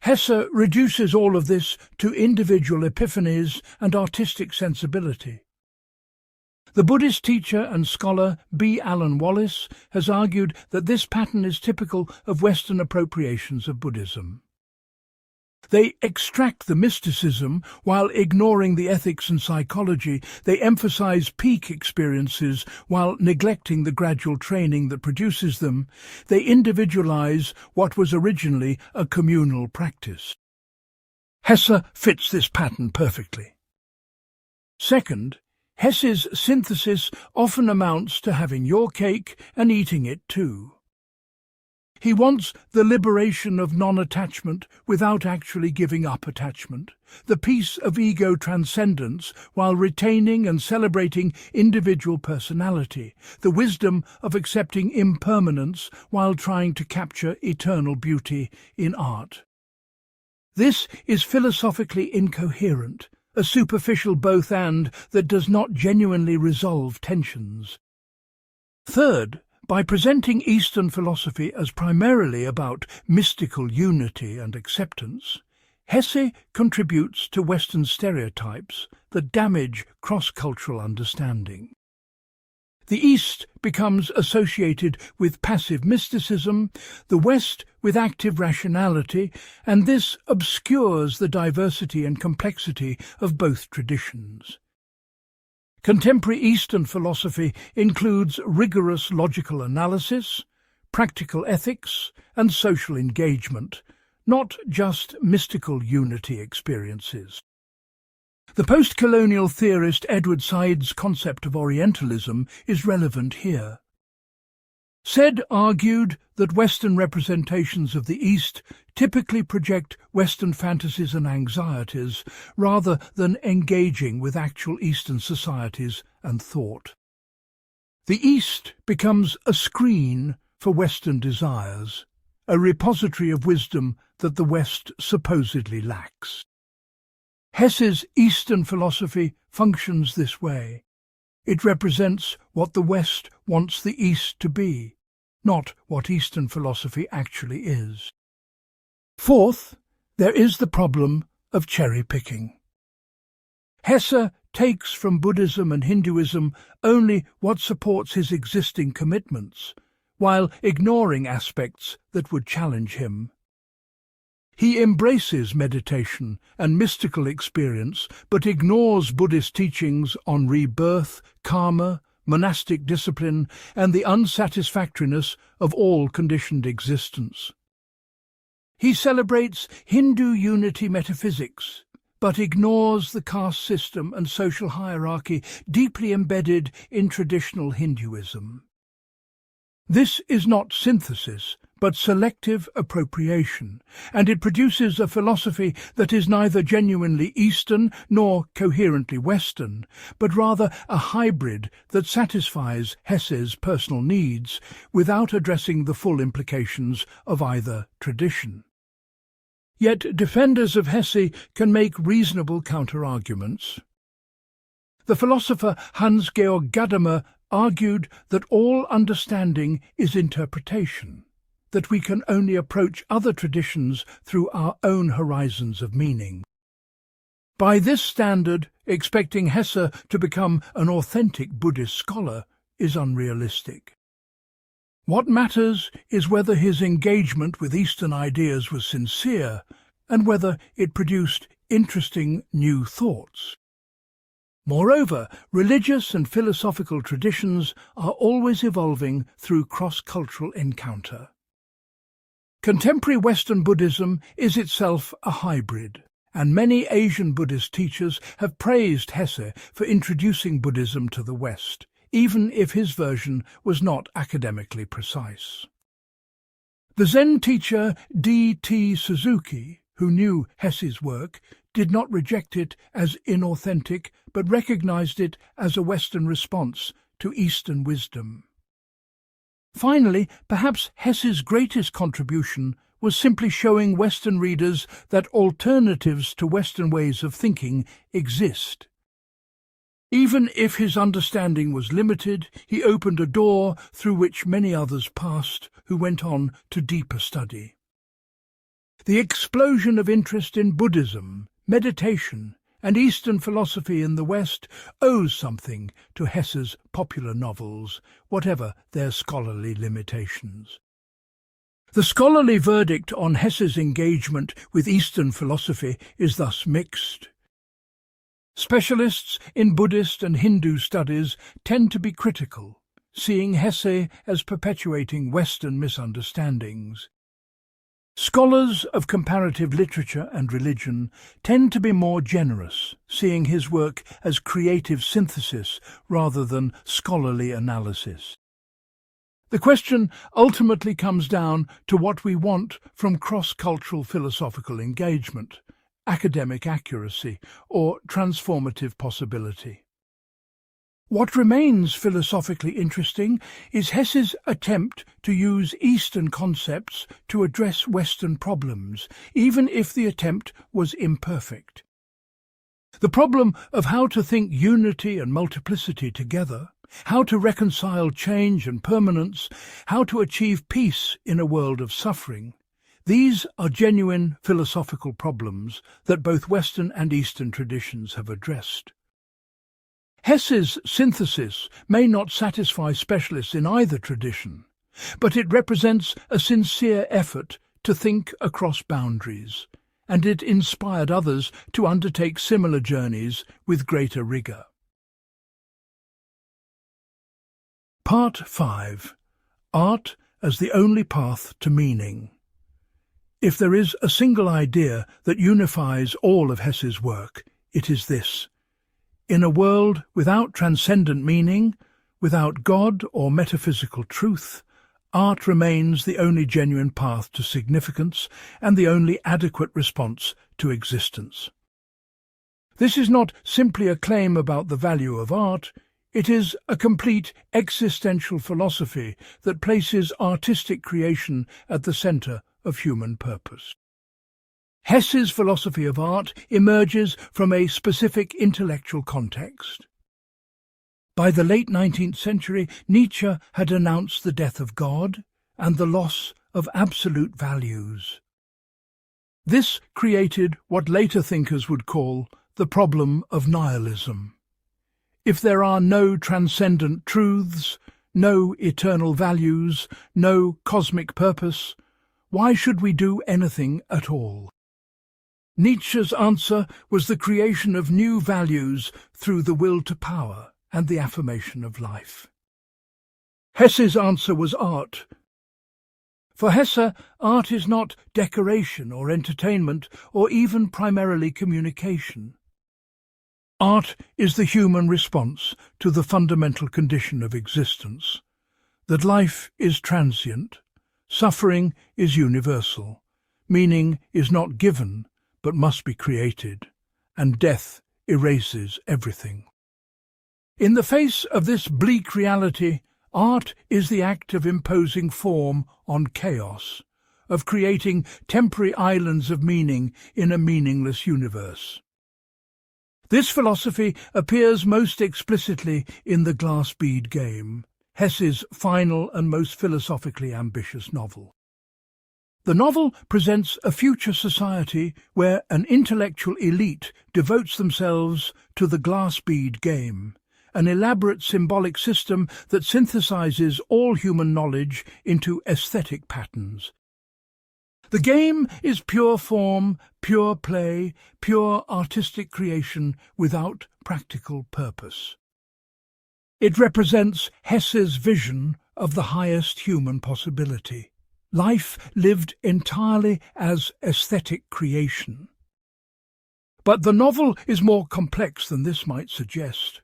Hesse reduces all of this to individual epiphanies and artistic sensibility. The Buddhist teacher and scholar B. Alan Wallace has argued that this pattern is typical of Western appropriations of Buddhism. They extract the mysticism while ignoring the ethics and psychology. They emphasize peak experiences while neglecting the gradual training that produces them. They individualize what was originally a communal practice. Hesse fits this pattern perfectly. Second, Hesse's synthesis often amounts to having your cake and eating it too. He wants the liberation of non-attachment without actually giving up attachment, the peace of ego transcendence while retaining and celebrating individual personality, the wisdom of accepting impermanence while trying to capture eternal beauty in art. This is philosophically incoherent, a superficial both-and that does not genuinely resolve tensions. Third, by presenting Eastern philosophy as primarily about mystical unity and acceptance, Hesse contributes to Western stereotypes that damage cross-cultural understanding. The East becomes associated with passive mysticism, the West with active rationality, and this obscures the diversity and complexity of both traditions. Contemporary Eastern philosophy includes rigorous logical analysis, practical ethics, and social engagement, not just mystical unity experiences. The post-colonial theorist Edward Said's concept of Orientalism is relevant here. Said argued that Western representations of the East typically project Western fantasies and anxieties rather than engaging with actual Eastern societies and thought. The East becomes a screen for Western desires, a repository of wisdom that the West supposedly lacks. Hesse's Eastern philosophy functions this way. It represents what the West wants the East to be, not what Eastern philosophy actually is. Fourth, there is the problem of cherry-picking. Hesse takes from Buddhism and Hinduism only what supports his existing commitments, while ignoring aspects that would challenge him. He embraces meditation and mystical experience, but ignores Buddhist teachings on rebirth, karma, monastic discipline, and the unsatisfactoriness of all conditioned existence. He celebrates Hindu unity metaphysics, but ignores the caste system and social hierarchy deeply embedded in traditional Hinduism. This is not synthesis, but selective appropriation, and it produces a philosophy that is neither genuinely Eastern nor coherently Western, but rather a hybrid that satisfies Hesse's personal needs without addressing the full implications of either tradition. Yet defenders of Hesse can make reasonable counter-arguments. The philosopher Hans-Georg Gadamer argued that all understanding is interpretation, that we can only approach other traditions through our own horizons of meaning. By this standard, expecting Hesse to become an authentic Buddhist scholar is unrealistic. What matters is whether his engagement with Eastern ideas was sincere and whether it produced interesting new thoughts. Moreover, religious and philosophical traditions are always evolving through cross-cultural encounter. Contemporary Western Buddhism is itself a hybrid, and many Asian Buddhist teachers have praised Hesse for introducing Buddhism to the West, even if his version was not academically precise. The Zen teacher D.T. Suzuki, who knew Hesse's work, did not reject it as inauthentic, but recognized it as a Western response to Eastern wisdom. Finally, perhaps Hesse's greatest contribution was simply showing Western readers that alternatives to Western ways of thinking exist. Even if his understanding was limited, he opened a door through which many others passed who went on to deeper study. The explosion of interest in Buddhism, meditation, and Eastern philosophy in the West owes something to Hesse's popular novels, whatever their scholarly limitations. The scholarly verdict on Hesse's engagement with Eastern philosophy is thus mixed. Specialists in Buddhist and Hindu studies tend to be critical, seeing Hesse as perpetuating Western misunderstandings. Scholars of comparative literature and religion tend to be more generous, seeing his work as creative synthesis rather than scholarly analysis. The question ultimately comes down to what we want from cross-cultural philosophical engagement, academic accuracy, or transformative possibility. What remains philosophically interesting is Hesse's attempt to use Eastern concepts to address Western problems, even if the attempt was imperfect. The problem of how to think unity and multiplicity together, how to reconcile change and permanence, how to achieve peace in a world of suffering, these are genuine philosophical problems that both Western and Eastern traditions have addressed. Hesse's synthesis may not satisfy specialists in either tradition, but it represents a sincere effort to think across boundaries, and it inspired others to undertake similar journeys with greater rigour. Part 5. Art as the only path to meaning. If there is a single idea that unifies all of Hesse's work, it is this: in a world without transcendent meaning, without God or metaphysical truth, art remains the only genuine path to significance and the only adequate response to existence. This is not simply a claim about the value of art, it is a complete existential philosophy that places artistic creation at the centre of human purpose. Hesse's philosophy of art emerges from a specific intellectual context. By the late 19th century, Nietzsche had announced the death of God and the loss of absolute values. This created what later thinkers would call the problem of nihilism. If there are no transcendent truths, no eternal values, no cosmic purpose, why should we do anything at all? Nietzsche's answer was the creation of new values through the will to power and the affirmation of life. Hesse's answer was art. For Hesse, art is not decoration or entertainment or even primarily communication. Art is the human response to the fundamental condition of existence, that life is transient, suffering is universal, meaning is not given but must be created, and death erases everything. In the face of this bleak reality, art is the act of imposing form on chaos, of creating temporary islands of meaning in a meaningless universe. This philosophy appears most explicitly in The Glass Bead Game, Hesse's final and most philosophically ambitious novel. The novel presents a future society where an intellectual elite devotes themselves to the glass bead game, an elaborate symbolic system that synthesizes all human knowledge into aesthetic patterns. The game is pure form, pure play, pure artistic creation without practical purpose. It represents Hesse's vision of the highest human possibility. Life lived entirely as aesthetic creation. But the novel is more complex than this might suggest.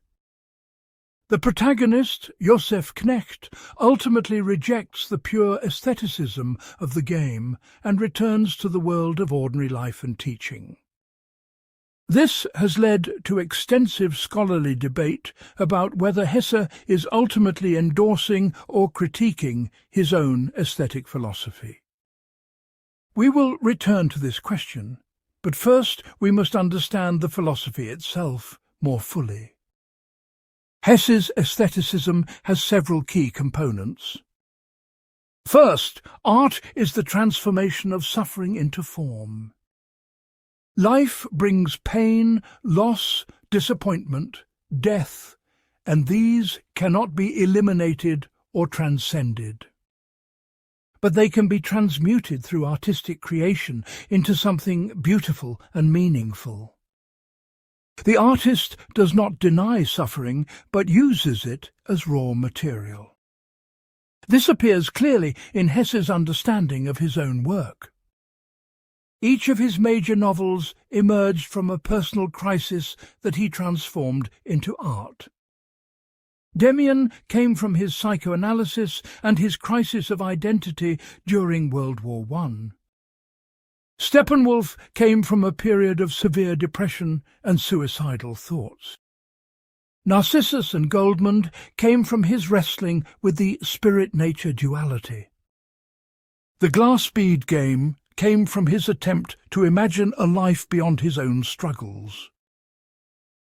The protagonist, Josef Knecht, ultimately rejects the pure aestheticism of the game and returns to the world of ordinary life and teaching. This has led to extensive scholarly debate about whether Hesse is ultimately endorsing or critiquing his own aesthetic philosophy. We will return to this question, but first we must understand the philosophy itself more fully. Hesse's aestheticism has several key components. First, art is the transformation of suffering into form. Life brings pain, loss, disappointment, death, and these cannot be eliminated or transcended. But they can be transmuted through artistic creation into something beautiful and meaningful. The artist does not deny suffering, but uses it as raw material. This appears clearly in Hesse's understanding of his own work. Each of his major novels emerged from a personal crisis that he transformed into art. Demian came from his psychoanalysis and his crisis of identity during World War I. Steppenwolf came from a period of severe depression and suicidal thoughts. Narcissus and Goldmund came from his wrestling with the spirit-nature duality. The glass bead game came from his attempt to imagine a life beyond his own struggles.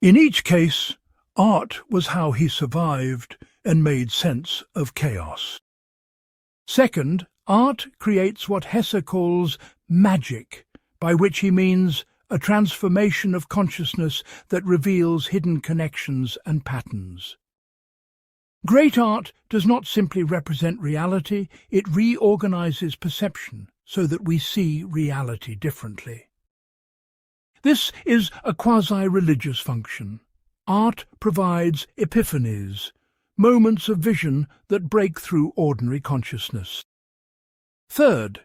In each case, art was how he survived and made sense of chaos. Second, art creates what Hesse calls magic, by which he means a transformation of consciousness that reveals hidden connections and patterns. Great art does not simply represent reality, it reorganizes perception so that we see reality differently. This is a quasi-religious function. Art provides epiphanies, moments of vision that break through ordinary consciousness. Third,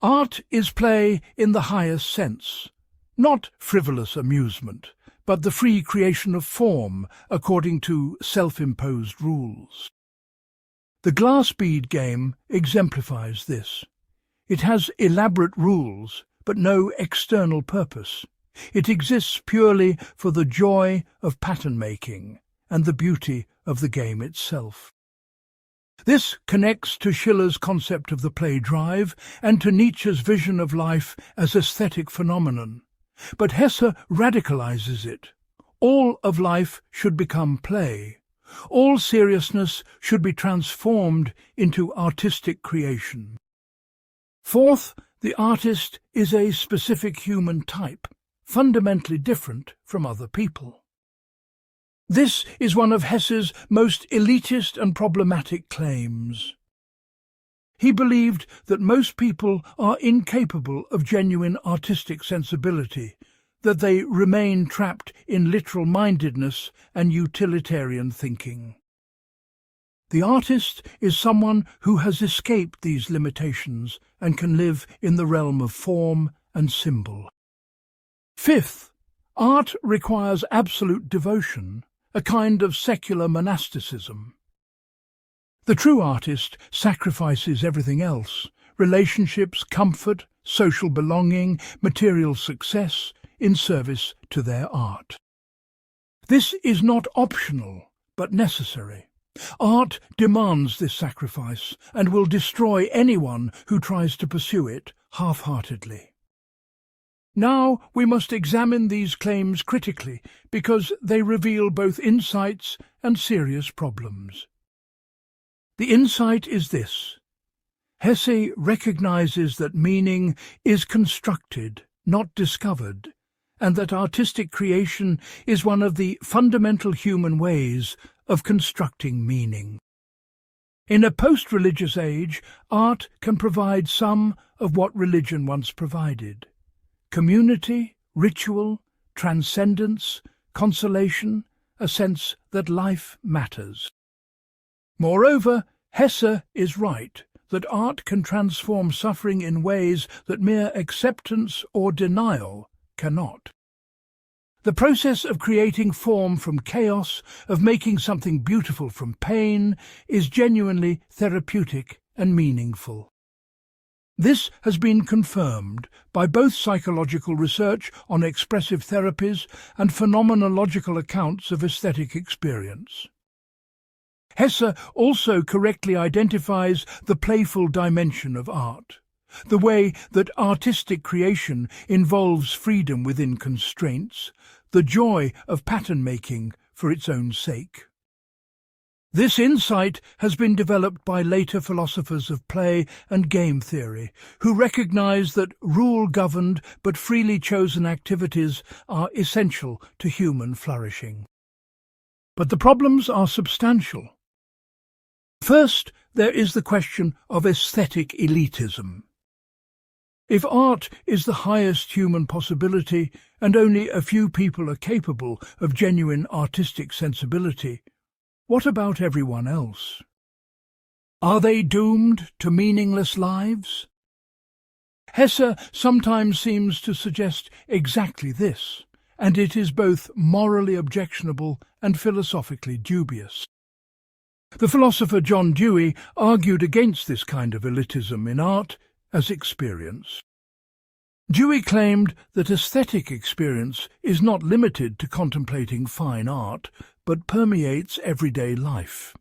art is play in the highest sense, not frivolous amusement, but the free creation of form according to self-imposed rules. The glass bead game exemplifies this. It has elaborate rules, but no external purpose. It exists purely for the joy of pattern-making and the beauty of the game itself. This connects to Schiller's concept of the play drive and to Nietzsche's vision of life as aesthetic phenomenon. But Hesse radicalizes it. All of life should become play. All seriousness should be transformed into artistic creation. Fourth, the artist is a specific human type, fundamentally different from other people. This is one of Hesse's most elitist and problematic claims. He believed that most people are incapable of genuine artistic sensibility, that they literally trapped in literal-mindedness and utilitarian thinking. The artist is someone who has escaped these limitations and can live in the realm of form and symbol. Fifth, art requires absolute devotion, a kind of secular monasticism. The true artist sacrifices everything else: relationships, comfort, social belonging, material success, in service to their art. This is not optional, but necessary. Art demands this sacrifice and will destroy anyone who tries to pursue it half-heartedly. Now we must examine these claims critically, because they reveal both insights and serious problems. The insight is this: Hesse recognizes that meaning is constructed, not discovered, and that artistic creation is one of the fundamental human ways of constructing meaning. In a post-religious age, art can provide some of what religion once provided: community, ritual, transcendence, consolation, a sense that life matters. Moreover, Hesse is right that art can transform suffering in ways that mere acceptance or denial cannot. The process of creating form from chaos, of making something beautiful from pain, is genuinely therapeutic and meaningful. This has been confirmed by both psychological research on expressive therapies and phenomenological accounts of aesthetic experience. Hesse also correctly identifies the playful dimension of art, the way that artistic creation involves freedom within constraints, the joy of pattern-making for its own sake. This insight has been developed by later philosophers of play and game theory, who recognize that rule-governed but freely chosen activities are essential to human flourishing. But the problems are substantial. First, there is the question of aesthetic elitism. If art is the highest human possibility, and only a few people are capable of genuine artistic sensibility, what about everyone else? Are they doomed to meaningless lives? Hesse sometimes seems to suggest exactly this, and it is both morally objectionable and philosophically dubious. The philosopher John Dewey argued against this kind of elitism in art as experience. Dewey claimed that aesthetic experience is not limited to contemplating fine art, but permeates everyday life.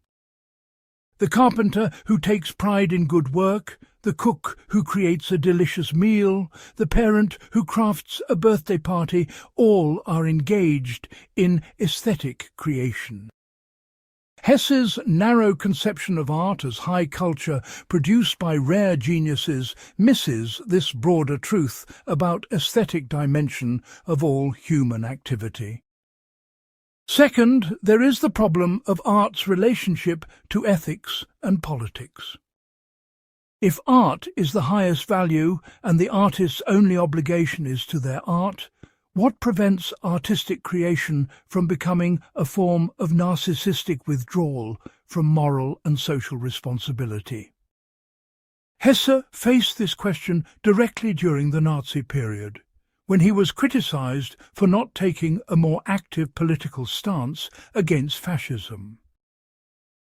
The carpenter who takes pride in good work, the cook who creates a delicious meal, the parent who crafts a birthday party, all are engaged in aesthetic creation. Hesse's narrow conception of art as high culture produced by rare geniuses misses this broader truth about aesthetic dimension of all human activity. Second, there is the problem of art's relationship to ethics and politics. If art is the highest value and the artist's only obligation is to their art, what prevents artistic creation from becoming a form of narcissistic withdrawal from moral and social responsibility? Hesse faced this question directly during the Nazi period, when he was criticized for not taking a more active political stance against fascism.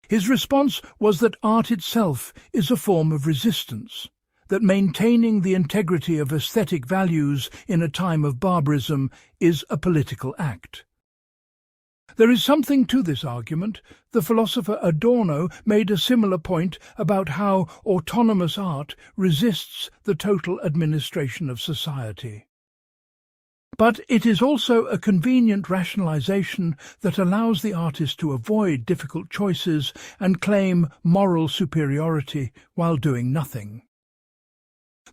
His response was that art itself is a form of resistance, that maintaining the integrity of aesthetic values in a time of barbarism is a political act. There is something to this argument. The philosopher Adorno made a similar point about how autonomous art resists the total administration of society. But it is also a convenient rationalization that allows the artist to avoid difficult choices and claim moral superiority while doing nothing.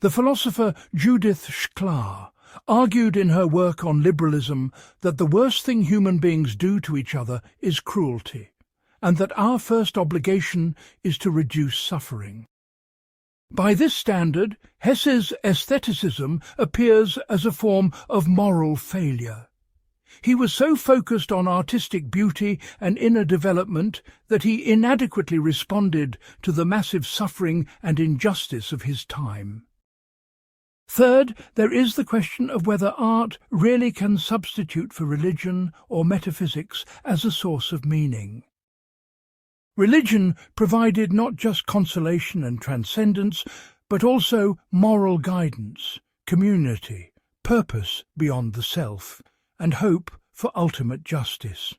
The philosopher Judith Shklar argued in her work on liberalism that the worst thing human beings do to each other is cruelty, and that our first obligation is to reduce suffering. By this standard, Hesse's aestheticism appears as a form of moral failure. He was so focused on artistic beauty and inner development that he inadequately responded to the massive suffering and injustice of his time. Third, there is the question of whether art really can substitute for religion or metaphysics as a source of meaning. Religion provided not just consolation and transcendence, but also moral guidance, community, purpose beyond the self, and hope for ultimate justice.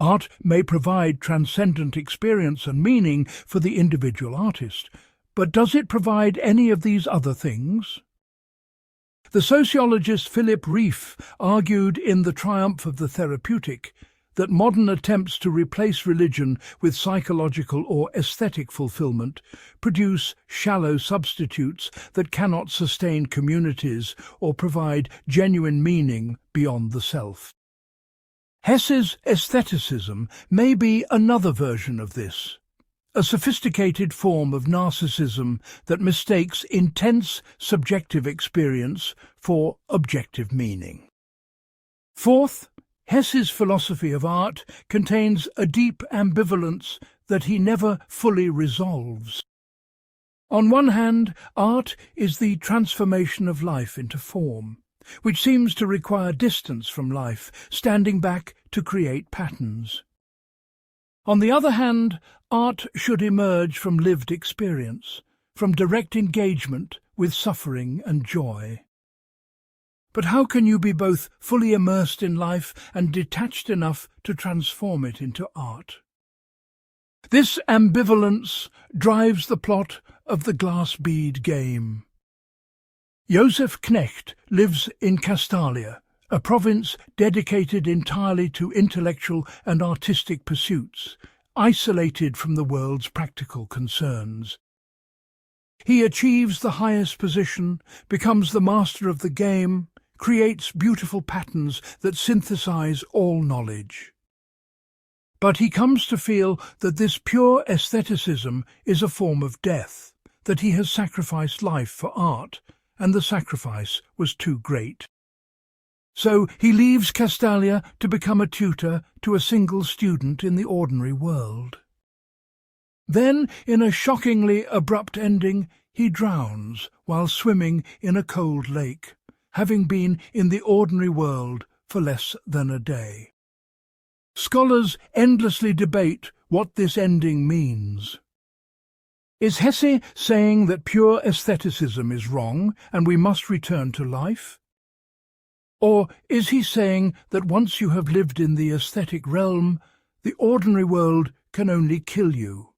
Art may provide transcendent experience and meaning for the individual artist, but does it provide any of these other things? The sociologist Philip Rieff argued in The Triumph of the Therapeutic that modern attempts to replace religion with psychological or aesthetic fulfillment produce shallow substitutes that cannot sustain communities or provide genuine meaning beyond the self. Hesse's aestheticism may be another version of this, a sophisticated form of narcissism that mistakes intense subjective experience for objective meaning. Fourth, Hesse's philosophy of art contains a deep ambivalence that he never fully resolves. On one hand, art is the transformation of life into form, which seems to require distance from life, standing back to create patterns. On the other hand, art should emerge from lived experience, from direct engagement with suffering and joy. But how can you be both fully immersed in life and detached enough to transform it into art? This ambivalence drives the plot of the glass bead game. Joseph Knecht lives in Castalia, a province dedicated entirely to intellectual and artistic pursuits, isolated from the world's practical concerns. He achieves the highest position, becomes the master of the game, creates beautiful patterns that synthesize all knowledge. But he comes to feel that this pure aestheticism is a form of death, that he has sacrificed life for art, and the sacrifice was too great. So he leaves Castalia to become a tutor to a single student in the ordinary world. Then, in a shockingly abrupt ending, he drowns while swimming in a cold lake, having been in the ordinary world for less than a day. Scholars endlessly debate what this ending means. Is Hesse saying that pure aestheticism is wrong and we must return to life? Or is he saying that once you have lived in the aesthetic realm, the ordinary world can only kill you?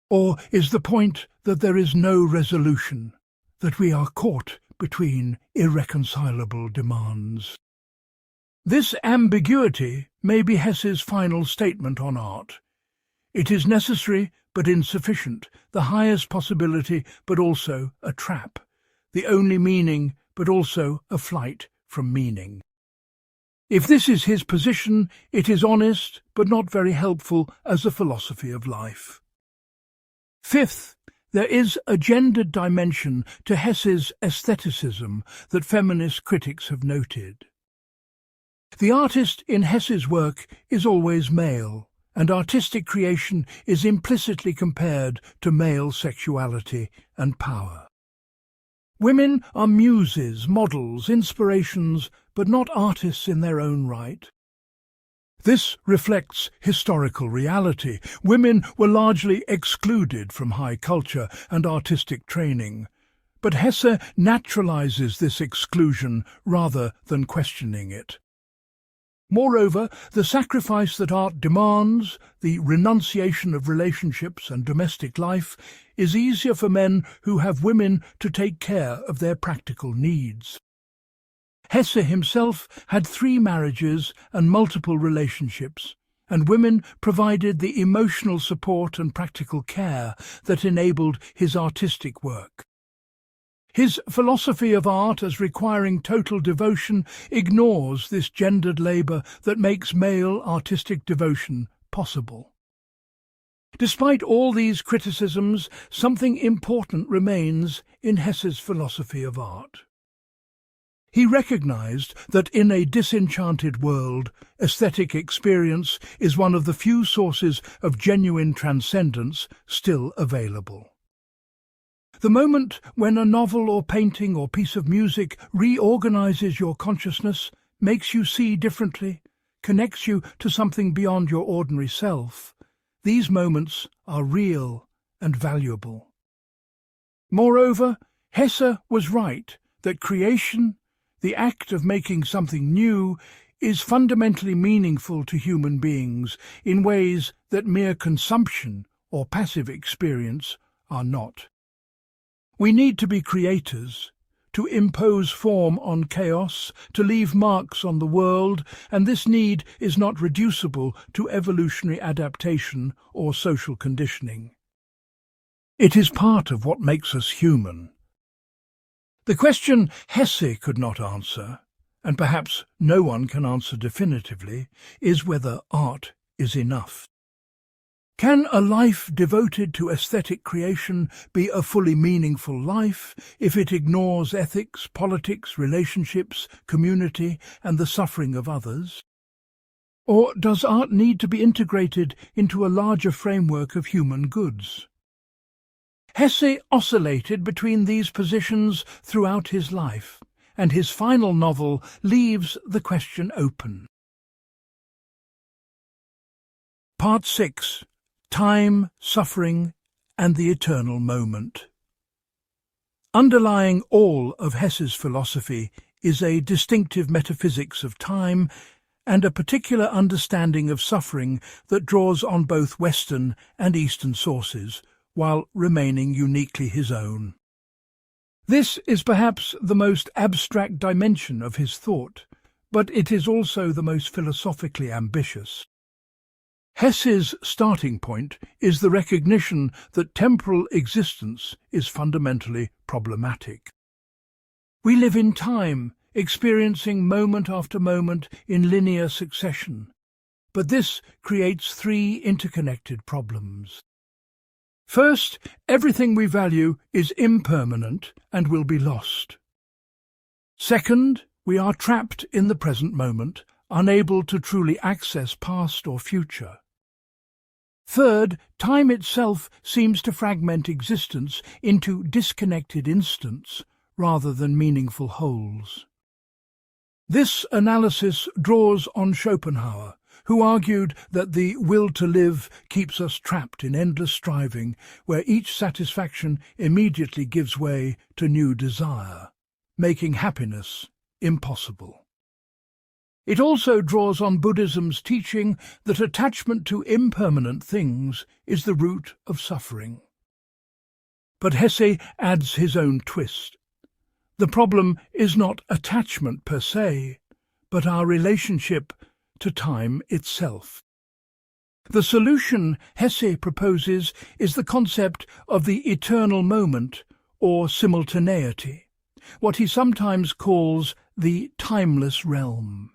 Or is the point that there is no resolution, that we are caught between irreconcilable demands? This ambiguity may be Hesse's final statement on art. It is necessary but insufficient, the highest possibility but also a trap, the only meaning but also a flight from meaning. If this is his position, it is honest but not very helpful as a philosophy of life. Fifth, there is a gendered dimension to Hesse's aestheticism that feminist critics have noted. The artist in Hesse's work is always male, and artistic creation is implicitly compared to male sexuality and power. Women are muses, models, inspirations, but not artists in their own right. This reflects historical reality. Women were largely excluded from high culture and artistic training, but Hesse naturalizes this exclusion rather than questioning it. Moreover, the sacrifice that art demands, the renunciation of relationships and domestic life, is easier for men who have women to take care of their practical needs. Hesse himself had 3 marriages and multiple relationships, and women provided the emotional support and practical care that enabled his artistic work. His philosophy of art as requiring total devotion ignores this gendered labour that makes male artistic devotion possible. Despite all these criticisms, something important remains in Hesse's philosophy of art. He recognized that in a disenchanted world, aesthetic experience is one of the few sources of genuine transcendence still available. The moment when a novel or painting or piece of music reorganizes your consciousness, makes you see differently, connects you to something beyond your ordinary self, these moments are real and valuable. Moreover, Hesse was right that creation, the act of making something new, is fundamentally meaningful to human beings in ways that mere consumption or passive experience are not. We need to be creators, to impose form on chaos, to leave marks on the world, and this need is not reducible to evolutionary adaptation or social conditioning. It is part of what makes us human. The question Hesse could not answer, and perhaps no one can answer definitively, is whether art is enough. Can a life devoted to aesthetic creation be a fully meaningful life if it ignores ethics, politics, relationships, community, and the suffering of others? Or does art need to be integrated into a larger framework of human goods? Hesse oscillated between these positions throughout his life, and his final novel leaves the question open. Part 6. Time, Suffering, and the Eternal Moment. Underlying all of Hesse's philosophy is a distinctive metaphysics of time and a particular understanding of suffering that draws on both Western and Eastern sources, while remaining uniquely his own. This is perhaps the most abstract dimension of his thought, but it is also the most philosophically ambitious. Hesse's starting point is the recognition that temporal existence is fundamentally problematic. We live in time, experiencing moment after moment in linear succession, but this creates three interconnected problems. First, everything we value is impermanent and will be lost. Second, we are trapped in the present moment, unable to truly access past or future. Third, time itself seems to fragment existence into disconnected instants rather than meaningful wholes. This analysis draws on Schopenhauer, who argued that the will to live keeps us trapped in endless striving, where each satisfaction immediately gives way to new desire, making happiness impossible. It also draws on Buddhism's teaching that attachment to impermanent things is the root of suffering. But Hesse adds his own twist. The problem is not attachment per se, but our relationship to time itself. The solution Hesse proposes is the concept of the eternal moment, or simultaneity, what he sometimes calls the timeless realm.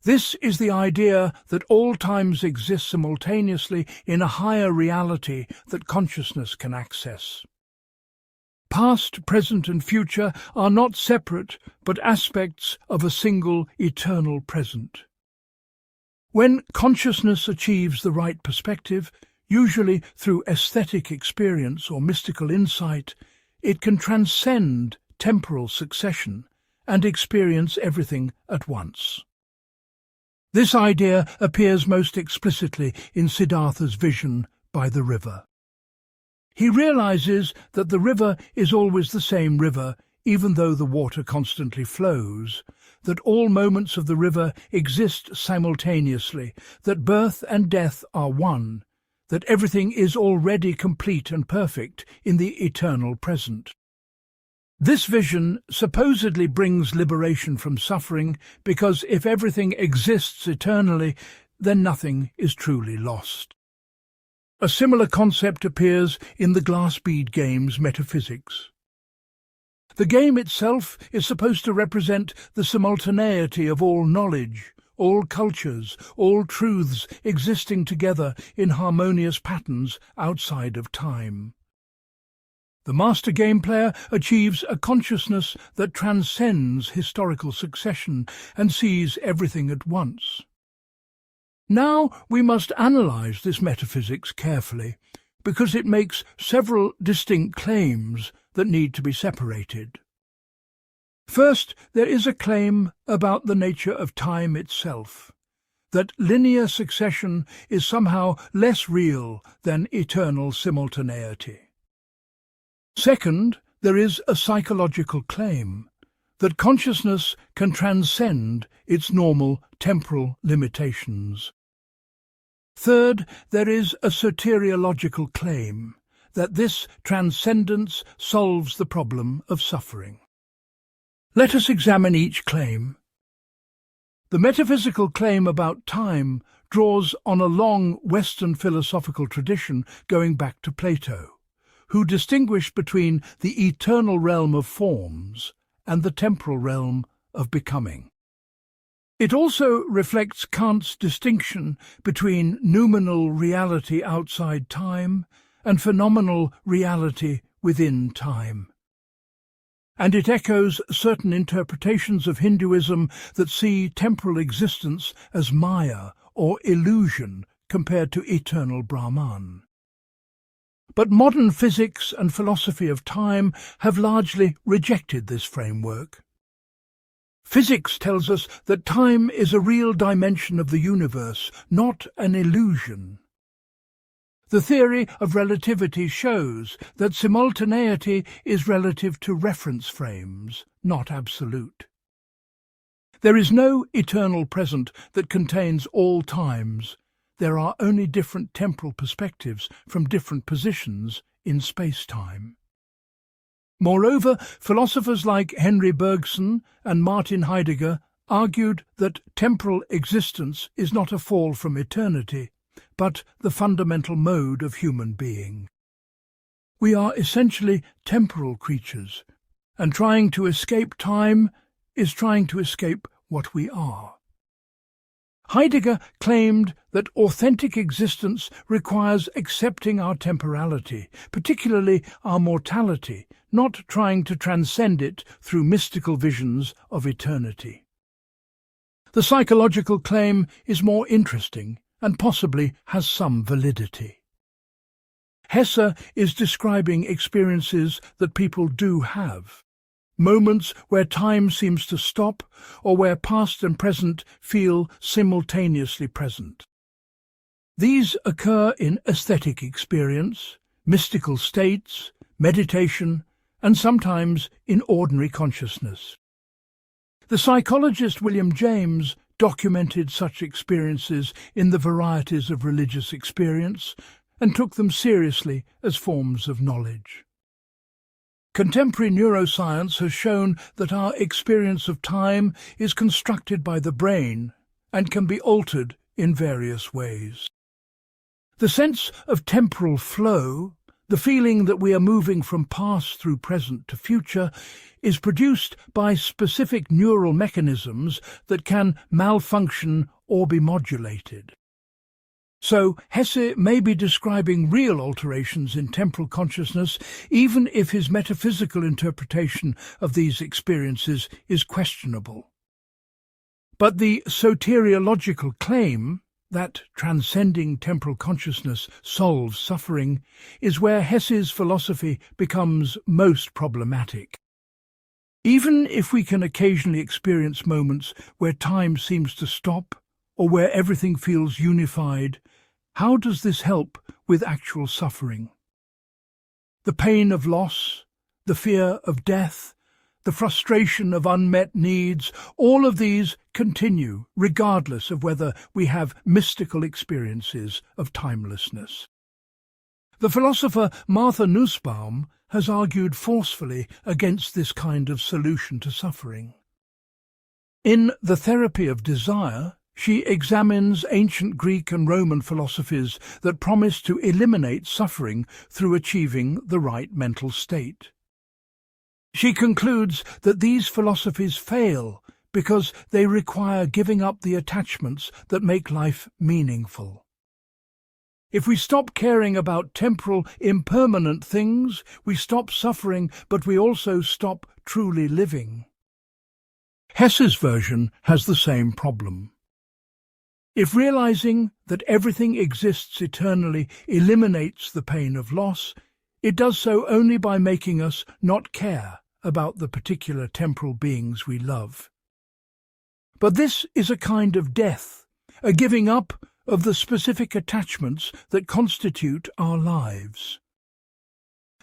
This is the idea that all times exist simultaneously in a higher reality that consciousness can access. Past, present, and future are not separate, but aspects of a single eternal present. When consciousness achieves the right perspective, usually through aesthetic experience or mystical insight, it can transcend temporal succession and experience everything at once. This idea appears most explicitly in Siddhartha's vision by the river. He realizes that the river is always the same river, even though the water constantly flows, that all moments of the river exist simultaneously, that birth and death are one, that everything is already complete and perfect in the eternal present. This vision supposedly brings liberation from suffering, because if everything exists eternally, then nothing is truly lost. A similar concept appears in the glass bead game's metaphysics. The game itself is supposed to represent the simultaneity of all knowledge, all cultures, all truths existing together in harmonious patterns outside of time. The master game player achieves a consciousness that transcends historical succession and sees everything at once. Now we must analyze this metaphysics carefully, because it makes several distinct claims that need to be separated. First, there is a claim about the nature of time itself, that linear succession is somehow less real than eternal simultaneity. Second, there is a psychological claim that consciousness can transcend its normal temporal limitations. Third, there is a soteriological claim that this transcendence solves the problem of suffering. Let us examine each claim. The metaphysical claim about time draws on a long Western philosophical tradition going back to Plato, who distinguished between the eternal realm of forms and the temporal realm of becoming. It also reflects Kant's distinction between noumenal reality outside time and phenomenal reality within time. And it echoes certain interpretations of Hinduism that see temporal existence as Maya or illusion compared to eternal Brahman. But modern physics and philosophy of time have largely rejected this framework. Physics tells us that time is a real dimension of the universe, not an illusion. The theory of relativity shows that simultaneity is relative to reference frames, not absolute. There is no eternal present that contains all times. There are only different temporal perspectives from different positions in space-time. Moreover, philosophers like Henry Bergson and Martin Heidegger argued that temporal existence is not a fall from eternity, but the fundamental mode of human being. We are essentially temporal creatures, and trying to escape time is trying to escape what we are. Heidegger claimed that authentic existence requires accepting our temporality, particularly our mortality, not trying to transcend it through mystical visions of eternity. The psychological claim is more interesting and possibly has some validity. Hesse is describing experiences that people do have. Moments where time seems to stop or where past and present feel simultaneously present. These occur in aesthetic experience, mystical states, meditation, and sometimes in ordinary consciousness. The psychologist William James documented such experiences in the varieties of religious experience and took them seriously as forms of knowledge. Contemporary neuroscience has shown that our experience of time is constructed by the brain and can be altered in various ways. The sense of temporal flow, the feeling that we are moving from past through present to future, is produced by specific neural mechanisms that can malfunction or be modulated. So Hesse may be describing real alterations in temporal consciousness, even if his metaphysical interpretation of these experiences is questionable. But the soteriological claim that transcending temporal consciousness solves suffering is where Hesse's philosophy becomes most problematic. Even if we can occasionally experience moments where time seems to stop or where everything feels unified, how does this help with actual suffering? The pain of loss, the fear of death, the frustration of unmet needs, all of these continue regardless of whether we have mystical experiences of timelessness. The philosopher Martha Nussbaum has argued forcefully against this kind of solution to suffering. In The Therapy of Desire, she examines ancient Greek and Roman philosophies that promise to eliminate suffering through achieving the right mental state. She concludes that these philosophies fail because they require giving up the attachments that make life meaningful. If we stop caring about temporal, impermanent things, we stop suffering, but we also stop truly living. Hesse's version has the same problem. If realizing that everything exists eternally eliminates the pain of loss, it does so only by making us not care about the particular temporal beings we love. But this is a kind of death, a giving up of the specific attachments that constitute our lives.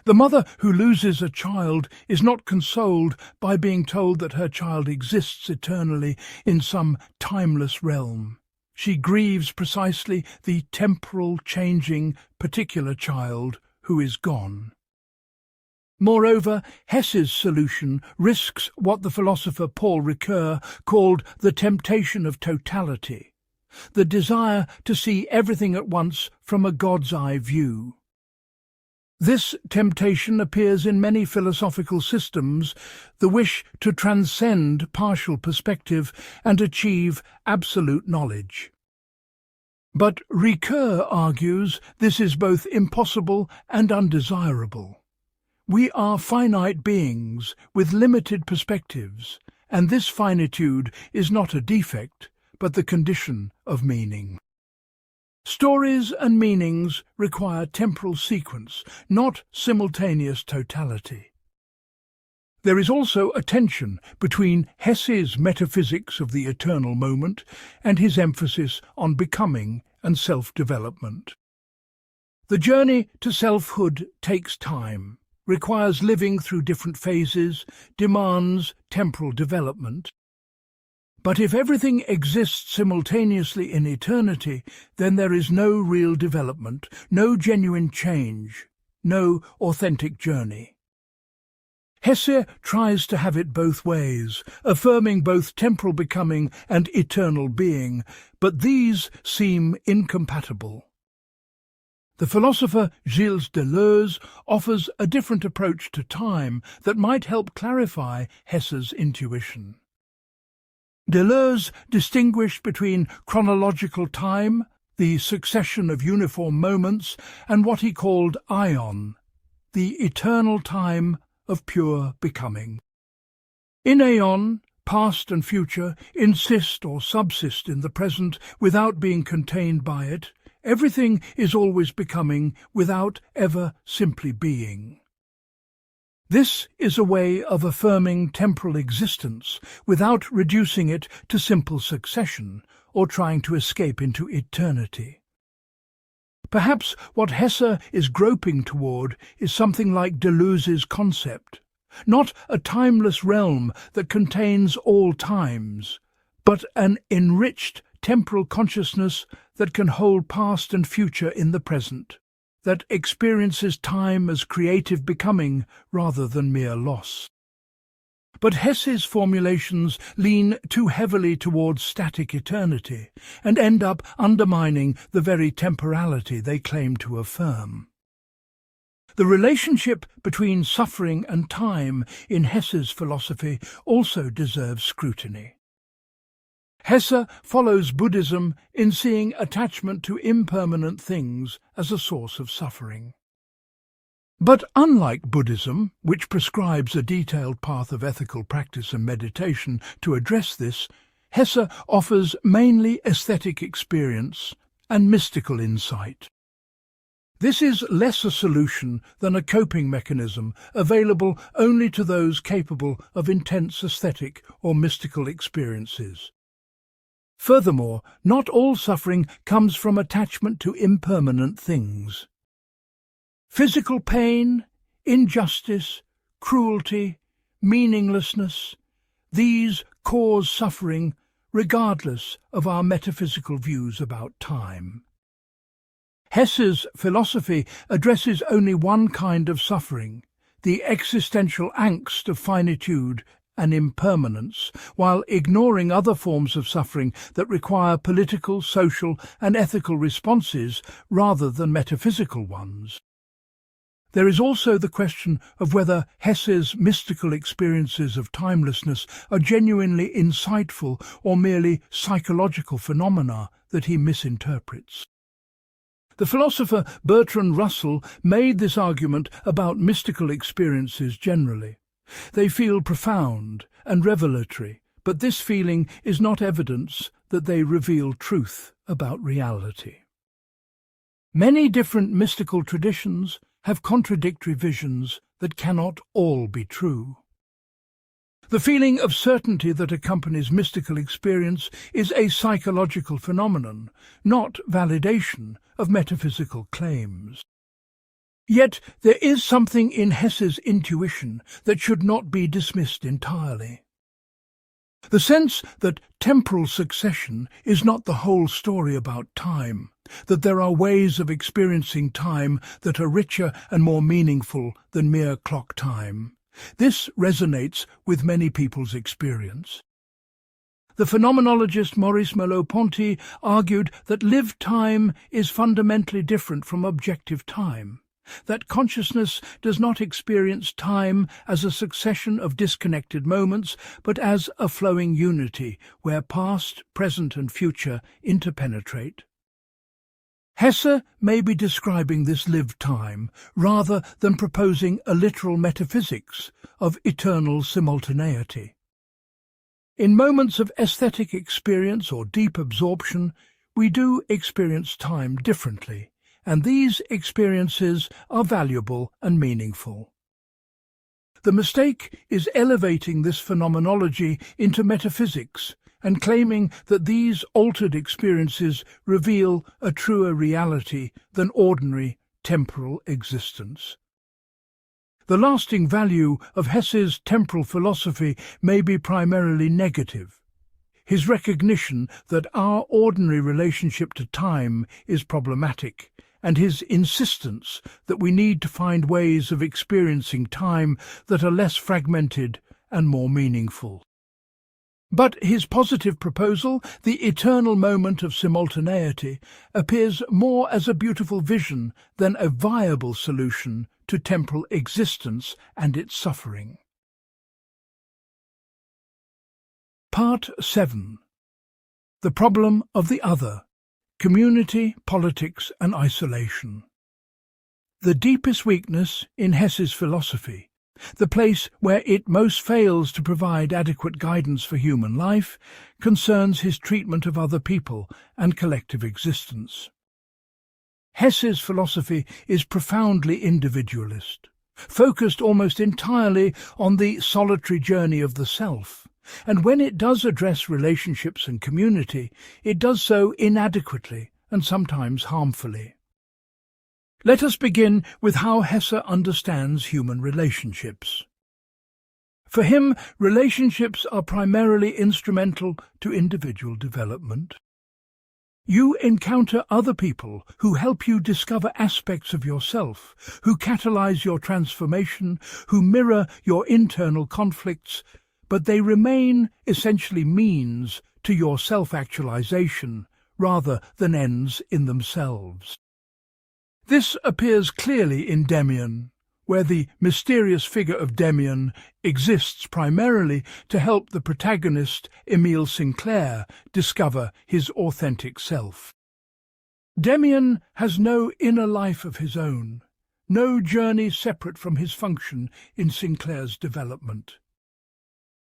The mother who loses a child is not consoled by being told that her child exists eternally in some timeless realm. She grieves precisely the temporal, changing, particular child who is gone. Moreover, Hesse's solution risks what the philosopher Paul Ricoeur called the temptation of totality, the desire to see everything at once from a God's-eye view. This temptation appears in many philosophical systems, the wish to transcend partial perspective and achieve absolute knowledge. But Ricoeur argues this is both impossible and undesirable. We are finite beings with limited perspectives, and this finitude is not a defect, but the condition of meaning. Stories and meanings require temporal sequence, not simultaneous totality. There is also a tension between Hesse's metaphysics of the eternal moment and his emphasis on becoming and self-development. The journey to selfhood takes time, requires living through different phases, demands temporal development. But if everything exists simultaneously in eternity, then there is no real development, no genuine change, no authentic journey. Hesse tries to have it both ways, affirming both temporal becoming and eternal being, but these seem incompatible. The philosopher Gilles Deleuze offers a different approach to time that might help clarify Hesse's intuition. Deleuze distinguished between chronological time, the succession of uniform moments, and what he called aion, the eternal time of pure becoming. In aeon, past and future insist or subsist in the present without being contained by it. Everything is always becoming without ever simply being. This is a way of affirming temporal existence without reducing it to simple succession or trying to escape into eternity. Perhaps what Hesse is groping toward is something like Deleuze's concept, not a timeless realm that contains all times, but an enriched temporal consciousness that can hold past and future in the present, that experiences time as creative becoming rather than mere loss. But Hesse's formulations lean too heavily towards static eternity and end up undermining the very temporality they claim to affirm. The relationship between suffering and time in Hesse's philosophy also deserves scrutiny. Hesse follows Buddhism in seeing attachment to impermanent things as a source of suffering. But unlike Buddhism, which prescribes a detailed path of ethical practice and meditation to address this, Hesse offers mainly aesthetic experience and mystical insight. This is less a solution than a coping mechanism available only to those capable of intense aesthetic or mystical experiences. Furthermore, not all suffering comes from attachment to impermanent things. Physical pain, injustice, cruelty, meaninglessness, these cause suffering regardless of our metaphysical views about time. Hesse's philosophy addresses only one kind of suffering, the existential angst of finitude and impermanence, while ignoring other forms of suffering that require political, social, and ethical responses rather than metaphysical ones. There is also the question of whether Hesse's mystical experiences of timelessness are genuinely insightful or merely psychological phenomena that he misinterprets. The philosopher Bertrand Russell made this argument about mystical experiences generally. They feel profound and revelatory, but this feeling is not evidence that they reveal truth about reality. Many different mystical traditions have contradictory visions that cannot all be true. The feeling of certainty that accompanies mystical experience is a psychological phenomenon, not validation of metaphysical claims. Yet there is something in Hesse's intuition that should not be dismissed entirely. The sense that temporal succession is not the whole story about time, that there are ways of experiencing time that are richer and more meaningful than mere clock time. This resonates with many people's experience. The phenomenologist Maurice Merleau-Ponty argued that lived time is fundamentally different from objective time, that consciousness does not experience time as a succession of disconnected moments, but as a flowing unity where past, present and future interpenetrate. Hesse may be describing this lived time rather than proposing a literal metaphysics of eternal simultaneity. In moments of aesthetic experience or deep absorption, we do experience time differently, and these experiences are valuable and meaningful. The mistake is elevating this phenomenology into metaphysics and claiming that these altered experiences reveal a truer reality than ordinary temporal existence. The lasting value of Hesse's temporal philosophy may be primarily negative. His recognition that our ordinary relationship to time is problematic, and his insistence that we need to find ways of experiencing time that are less fragmented and more meaningful. But his positive proposal, the eternal moment of simultaneity, appears more as a beautiful vision than a viable solution to temporal existence and its suffering. Part 7. The Problem of the Other: Community, Politics and Isolation. The deepest weakness in Hesse's philosophy, the place where it most fails to provide adequate guidance for human life, concerns his treatment of other people and collective existence. Hesse's philosophy is profoundly individualist, focused almost entirely on the solitary journey of the self, and when it does address relationships and community, it does so inadequately and sometimes harmfully. Let us begin with how Hesse understands human relationships. For him, relationships are primarily instrumental to individual development. You encounter other people who help you discover aspects of yourself, who catalyze your transformation, who mirror your internal conflicts, but they remain essentially means to your self-actualization rather than ends in themselves. This appears clearly in Demian, where the mysterious figure of Demian exists primarily to help the protagonist, Emile Sinclair, discover his authentic self. Demian has no inner life of his own, no journey separate from his function in Sinclair's development.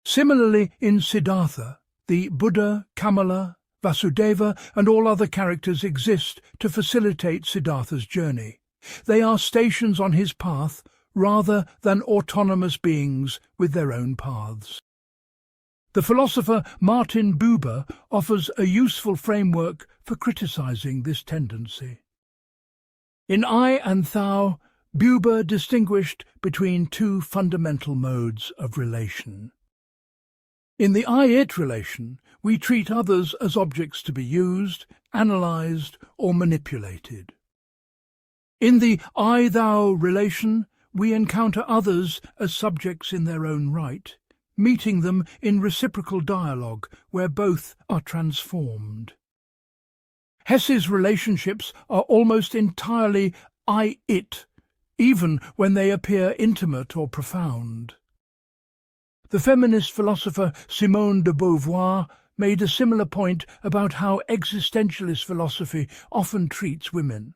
Similarly, in Siddhartha, the Buddha, Kamala, Vasudeva and all other characters exist to facilitate Siddhartha's journey. They are stations on his path rather than autonomous beings with their own paths. The philosopher Martin Buber offers a useful framework for criticizing this tendency. In I and Thou, Buber distinguished between two fundamental modes of relation. In the I-it relation, we treat others as objects to be used, analyzed, or manipulated. In the I-thou relation, we encounter others as subjects in their own right, meeting them in reciprocal dialogue where both are transformed. Hesse's relationships are almost entirely I-it, even when they appear intimate or profound. The feminist philosopher Simone de Beauvoir made a similar point about how existentialist philosophy often treats women.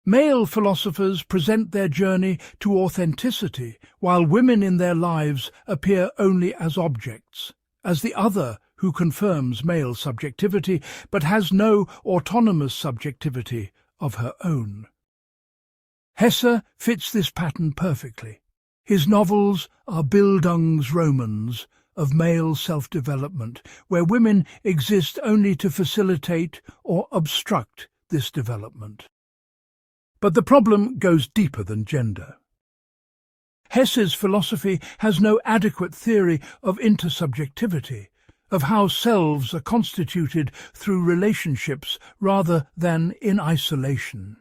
Male philosophers present their journey to authenticity, while women in their lives appear only as objects, as the other who confirms male subjectivity but has no autonomous subjectivity of her own. Hesse fits this pattern perfectly. His novels are Bildungsromans of male self-development, where women exist only to facilitate or obstruct this development. But the problem goes deeper than gender. Hesse's philosophy has no adequate theory of intersubjectivity, of how selves are constituted through relationships rather than in isolation.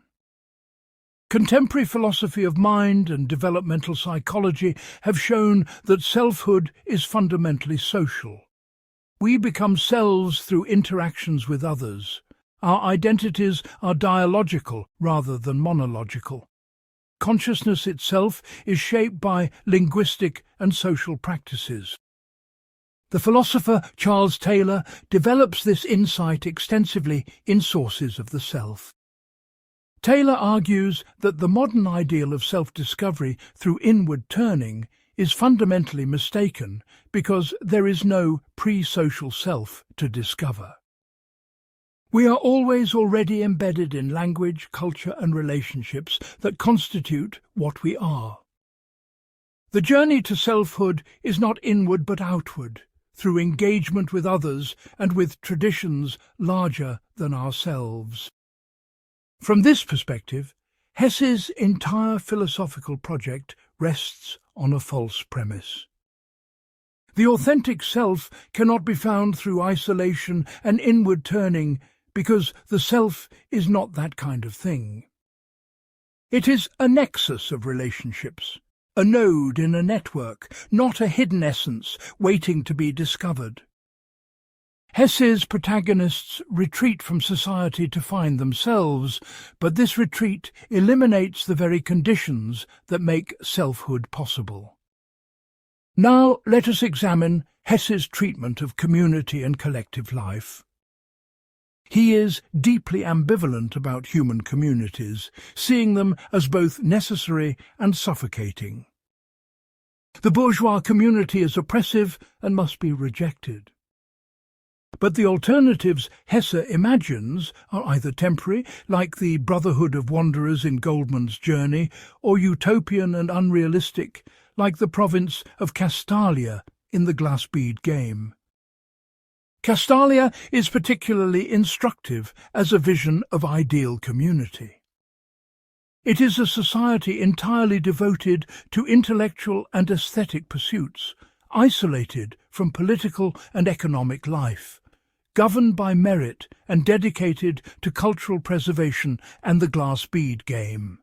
Contemporary philosophy of mind and developmental psychology have shown that selfhood is fundamentally social. We become selves through interactions with others. Our identities are dialogical rather than monological. Consciousness itself is shaped by linguistic and social practices. The philosopher Charles Taylor develops this insight extensively in Sources of the Self. Taylor argues that the modern ideal of self-discovery through inward turning is fundamentally mistaken because there is no pre-social self to discover. We are always already embedded in language, culture and relationships that constitute what we are. The journey to selfhood is not inward but outward, through engagement with others and with traditions larger than ourselves. From this perspective, Hesse's entire philosophical project rests on a false premise. The authentic self cannot be found through isolation and inward turning because the self is not that kind of thing. It is a nexus of relationships, a node in a network, not a hidden essence waiting to be discovered. Hesse's protagonists retreat from society to find themselves, but this retreat eliminates the very conditions that make selfhood possible. Now let us examine Hesse's treatment of community and collective life. He is deeply ambivalent about human communities, seeing them as both necessary and suffocating. The bourgeois community is oppressive and must be rejected. But the alternatives Hesse imagines are either temporary, like the brotherhood of wanderers in Goldman's Journey, or utopian and unrealistic, like the province of Castalia in the glass bead game. Castalia is particularly instructive as a vision of ideal community. It is a society entirely devoted to intellectual and aesthetic pursuits, isolated from political and economic life, governed by merit and dedicated to cultural preservation and the glass bead game.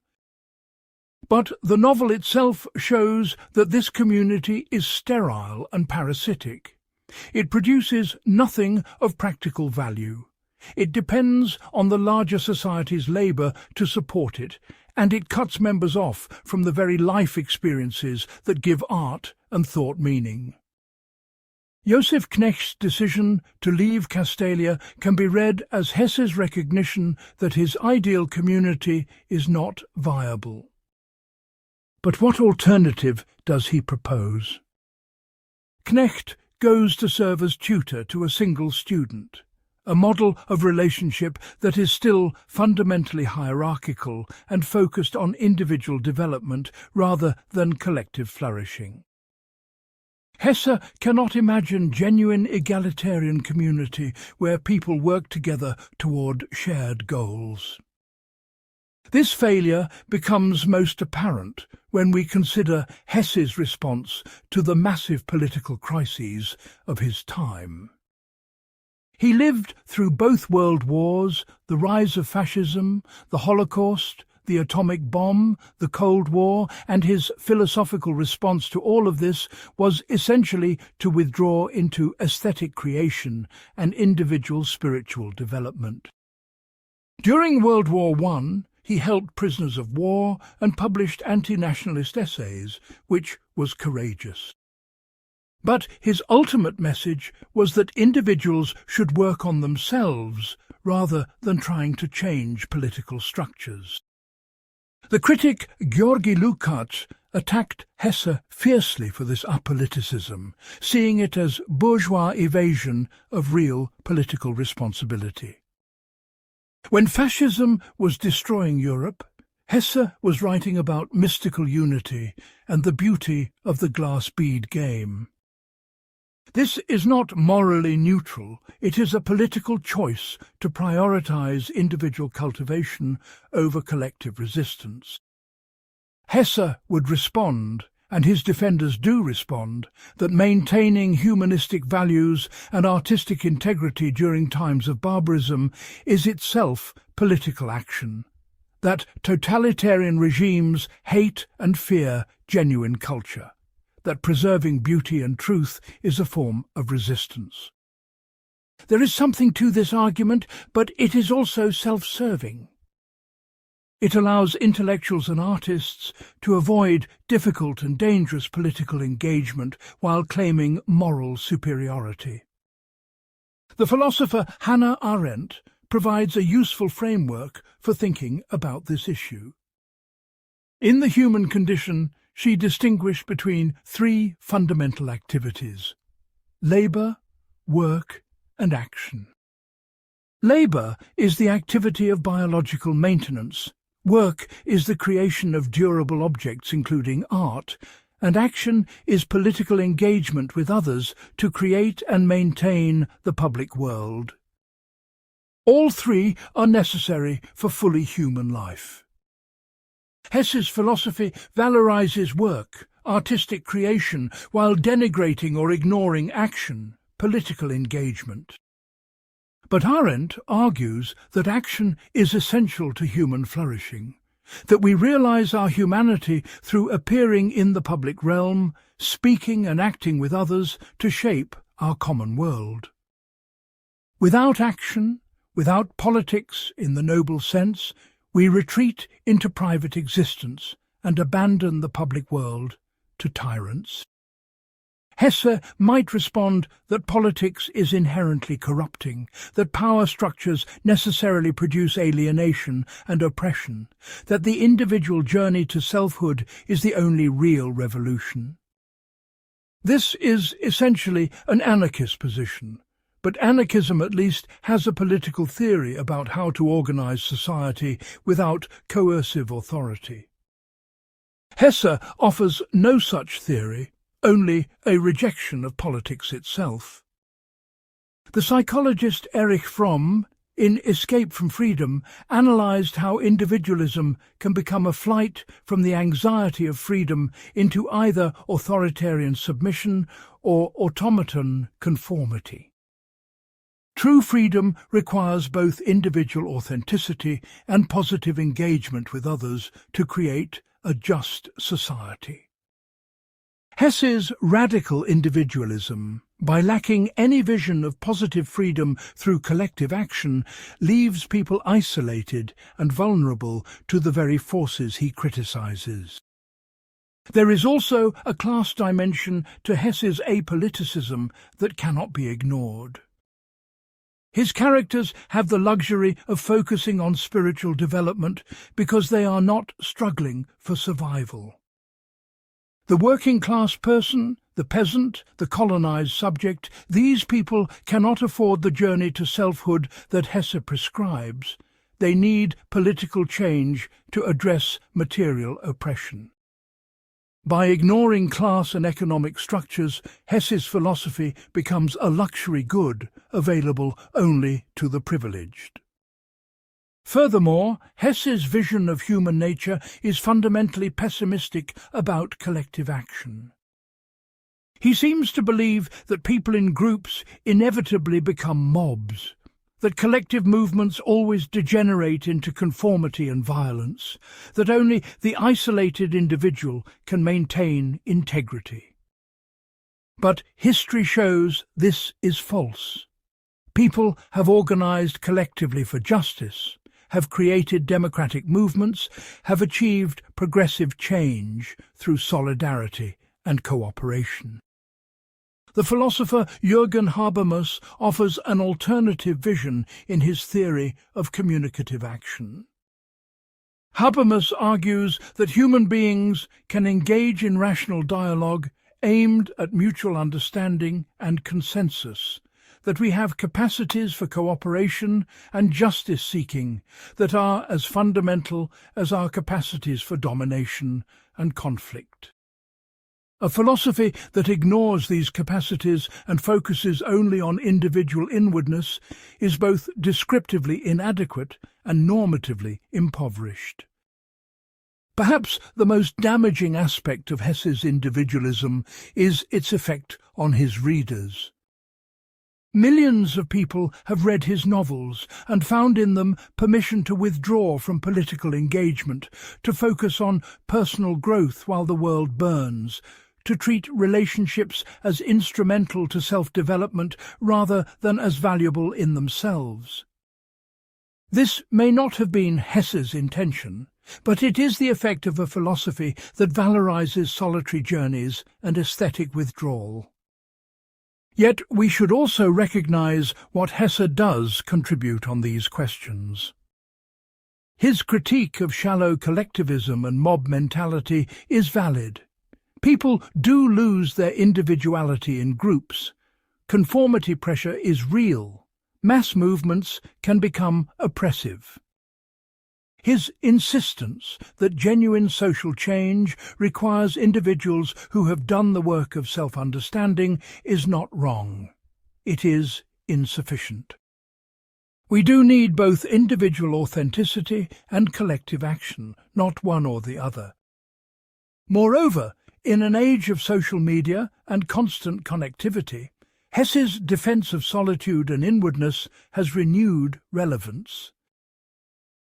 But the novel itself shows that this community is sterile and parasitic. It produces nothing of practical value. It depends on the larger society's labour to support it, and it cuts members off from the very life experiences that give art and thought meaning. Joseph Knecht's decision to leave Castalia can be read as Hesse's recognition that his ideal community is not viable. But what alternative does he propose? Knecht goes to serve as tutor to a single student, a model of relationship that is still fundamentally hierarchical and focused on individual development rather than collective flourishing. Hesse cannot imagine genuine egalitarian community where people work together toward shared goals. This failure becomes most apparent when we consider Hesse's response to the massive political crises of his time. He lived through both world wars, the rise of fascism, the Holocaust, the atomic bomb, the Cold War, and his philosophical response to all of this was essentially to withdraw into aesthetic creation and individual spiritual development. During World War I, he helped prisoners of war and published anti-nationalist essays, which was courageous. But his ultimate message was that individuals should work on themselves rather than trying to change political structures. The critic Georgi Lukács attacked Hesse fiercely for this apoliticism, seeing it as bourgeois evasion of real political responsibility. When fascism was destroying Europe, Hesse was writing about mystical unity and the beauty of the glass bead game. This is not morally neutral, it is a political choice to prioritize individual cultivation over collective resistance. Hesse would respond, and his defenders do respond, that maintaining humanistic values and artistic integrity during times of barbarism is itself political action, that totalitarian regimes hate and fear genuine culture, that preserving beauty and truth is a form of resistance. There is something to this argument, but it is also self-serving. It allows intellectuals and artists to avoid difficult and dangerous political engagement while claiming moral superiority. The philosopher Hannah Arendt provides a useful framework for thinking about this issue. In The Human Condition, she distinguished between three fundamental activities: labour, work, and action. Labour is the activity of biological maintenance. Work is the creation of durable objects, including art, and action is political engagement with others to create and maintain the public world. All three are necessary for fully human life. Hesse's philosophy valorizes work, artistic creation, while denigrating or ignoring action, political engagement. But Arendt argues that action is essential to human flourishing, that we realize our humanity through appearing in the public realm, speaking and acting with others to shape our common world. Without action, without politics in the noble sense, we retreat into private existence and abandon the public world to tyrants. Hesse might respond that politics is inherently corrupting, that power structures necessarily produce alienation and oppression, that the individual journey to selfhood is the only real revolution. This is essentially an anarchist position, but anarchism at least has a political theory about how to organize society without coercive authority. Hesse offers no such theory, only a rejection of politics itself. The psychologist Erich Fromm, in Escape from Freedom, analyzed how individualism can become a flight from the anxiety of freedom into either authoritarian submission or automaton conformity. True freedom requires both individual authenticity and positive engagement with others to create a just society. Hesse's radical individualism, by lacking any vision of positive freedom through collective action, leaves people isolated and vulnerable to the very forces he criticizes. There is also a class dimension to Hesse's apoliticism that cannot be ignored. His characters have the luxury of focusing on spiritual development because they are not struggling for survival. The working-class person, the peasant, the colonized subject, these people cannot afford the journey to selfhood that Hesse prescribes. They need political change to address material oppression. By ignoring class and economic structures, Hesse's philosophy becomes a luxury good available only to the privileged. Furthermore, Hesse's vision of human nature is fundamentally pessimistic about collective action. He seems to believe that people in groups inevitably become mobs, that collective movements always degenerate into conformity and violence, that only the isolated individual can maintain integrity. But history shows this is false. People have organized collectively for justice, have created democratic movements, have achieved progressive change through solidarity and cooperation. The philosopher Jürgen Habermas offers an alternative vision in his theory of communicative action. Habermas argues that human beings can engage in rational dialogue aimed at mutual understanding and consensus, that we have capacities for cooperation and justice-seeking that are as fundamental as our capacities for domination and conflict. A philosophy that ignores these capacities and focuses only on individual inwardness is both descriptively inadequate and normatively impoverished. Perhaps the most damaging aspect of Hesse's individualism is its effect on his readers. Millions of people have read his novels and found in them permission to withdraw from political engagement, to focus on personal growth while the world burns, to treat relationships as instrumental to self-development rather than as valuable in themselves. This may not have been Hesse's intention, but it is the effect of a philosophy that valorizes solitary journeys and aesthetic withdrawal. Yet we should also recognize what Hesse does contribute on these questions. His critique of shallow collectivism and mob mentality is valid. People do lose their individuality in groups. Conformity pressure is real. Mass movements can become oppressive. His insistence that genuine social change requires individuals who have done the work of self-understanding is not wrong. It is insufficient. We do need both individual authenticity and collective action, not one or the other. Moreover, in an age of social media and constant connectivity, Hesse's defense of solitude and inwardness has renewed relevance.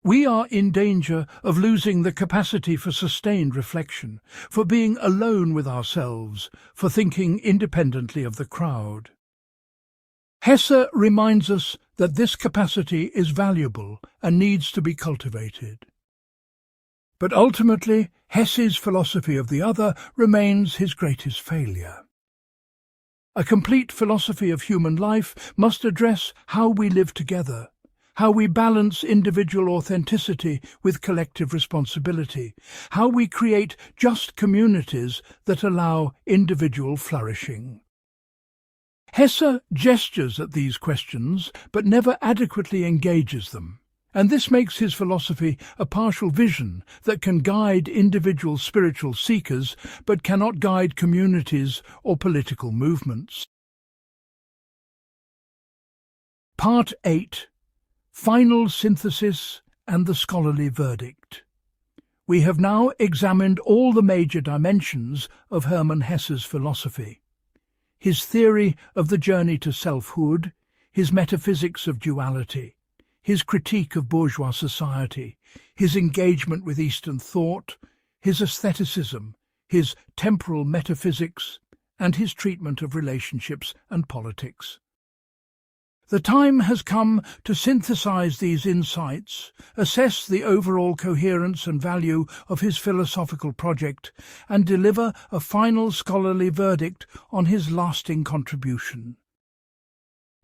We are in danger of losing the capacity for sustained reflection, for being alone with ourselves, for thinking independently of the crowd. Hesse reminds us that this capacity is valuable and needs to be cultivated. But ultimately, Hesse's philosophy of the other remains his greatest failure. A complete philosophy of human life must address how we live together, how we balance individual authenticity with collective responsibility, how we create just communities that allow individual flourishing. Hesse gestures at these questions, but never adequately engages them, and this makes his philosophy a partial vision that can guide individual spiritual seekers, but cannot guide communities or political movements. Part 8. Final synthesis and the scholarly verdict. We have now examined all the major dimensions of Hermann Hesse's philosophy. His theory of the journey to selfhood, his metaphysics of duality, his critique of bourgeois society, his engagement with Eastern thought, his aestheticism, his temporal metaphysics, and his treatment of relationships and politics. The time has come to synthesize these insights, assess the overall coherence and value of his philosophical project, and deliver a final scholarly verdict on his lasting contribution.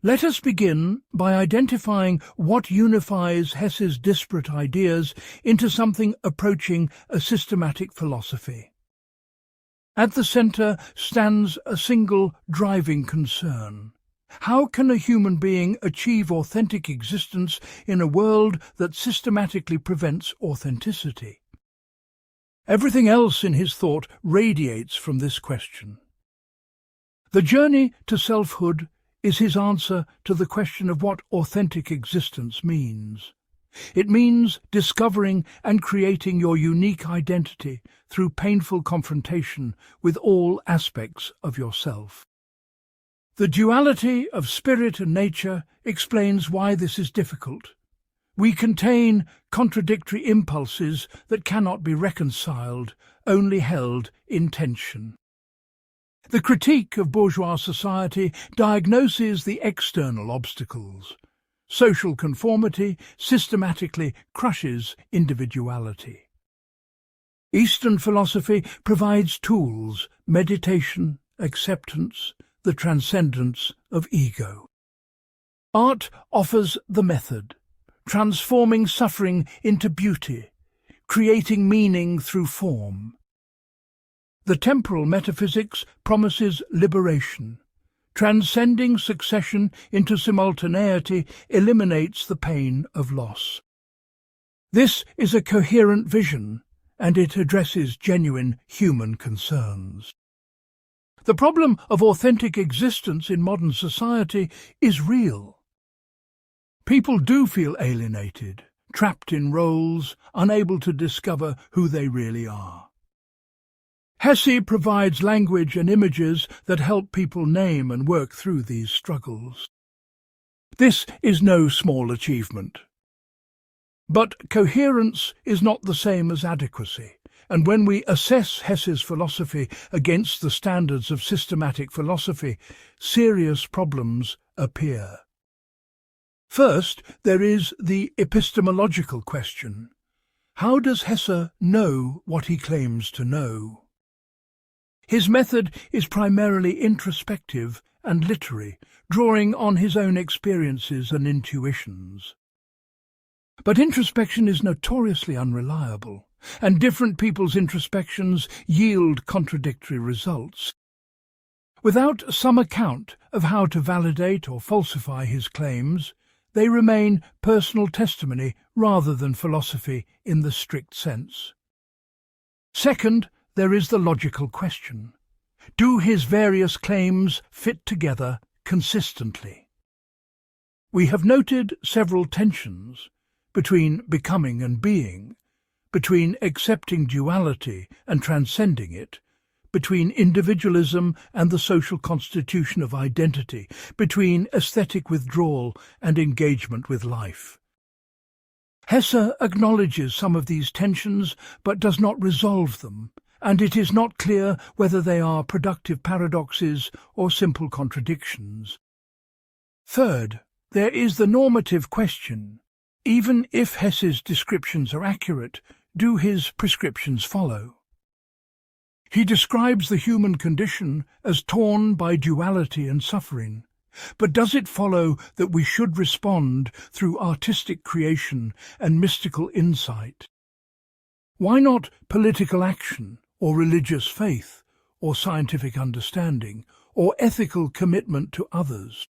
Let us begin by identifying what unifies Hesse's disparate ideas into something approaching a systematic philosophy. At the center stands a single driving concern. How can a human being achieve authentic existence in a world that systematically prevents authenticity? Everything else in his thought radiates from this question. The journey to selfhood is his answer to the question of what authentic existence means. It means discovering and creating your unique identity through painful confrontation with all aspects of yourself. The duality of spirit and nature explains why this is difficult. We contain contradictory impulses that cannot be reconciled, only held in tension. The critique of bourgeois society diagnoses the external obstacles. Social conformity systematically crushes individuality. Eastern philosophy provides tools, meditation, acceptance, the transcendence of ego. Art offers the method, transforming suffering into beauty, creating meaning through form. The temporal metaphysics promises liberation. Transcending succession into simultaneity eliminates the pain of loss. This is a coherent vision, and it addresses genuine human concerns. The problem of authentic existence in modern society is real. People do feel alienated, trapped in roles, unable to discover who they really are. Hesse provides language and images that help people name and work through these struggles. This is no small achievement. But coherence is not the same as adequacy, and when we assess Hesse's philosophy against the standards of systematic philosophy, serious problems appear. First, there is the epistemological question. How does Hesse know what he claims to know? His method is primarily introspective and literary, drawing on his own experiences and intuitions. But introspection is notoriously unreliable, and different people's introspections yield contradictory results. Without some account of how to validate or falsify his claims, they remain personal testimony rather than philosophy in the strict sense. Second, there is the logical question. Do his various claims fit together consistently? We have noted several tensions between becoming and being, between accepting duality and transcending it, between individualism and the social constitution of identity, between aesthetic withdrawal and engagement with life. Hesse acknowledges some of these tensions but does not resolve them, and it is not clear whether they are productive paradoxes or simple contradictions. Third, there is the normative question. Even if Hesse's descriptions are accurate, do his prescriptions follow? He describes the human condition as torn by duality and suffering, but does it follow that we should respond through artistic creation and mystical insight? Why not political action, or religious faith, or scientific understanding, or ethical commitment to others?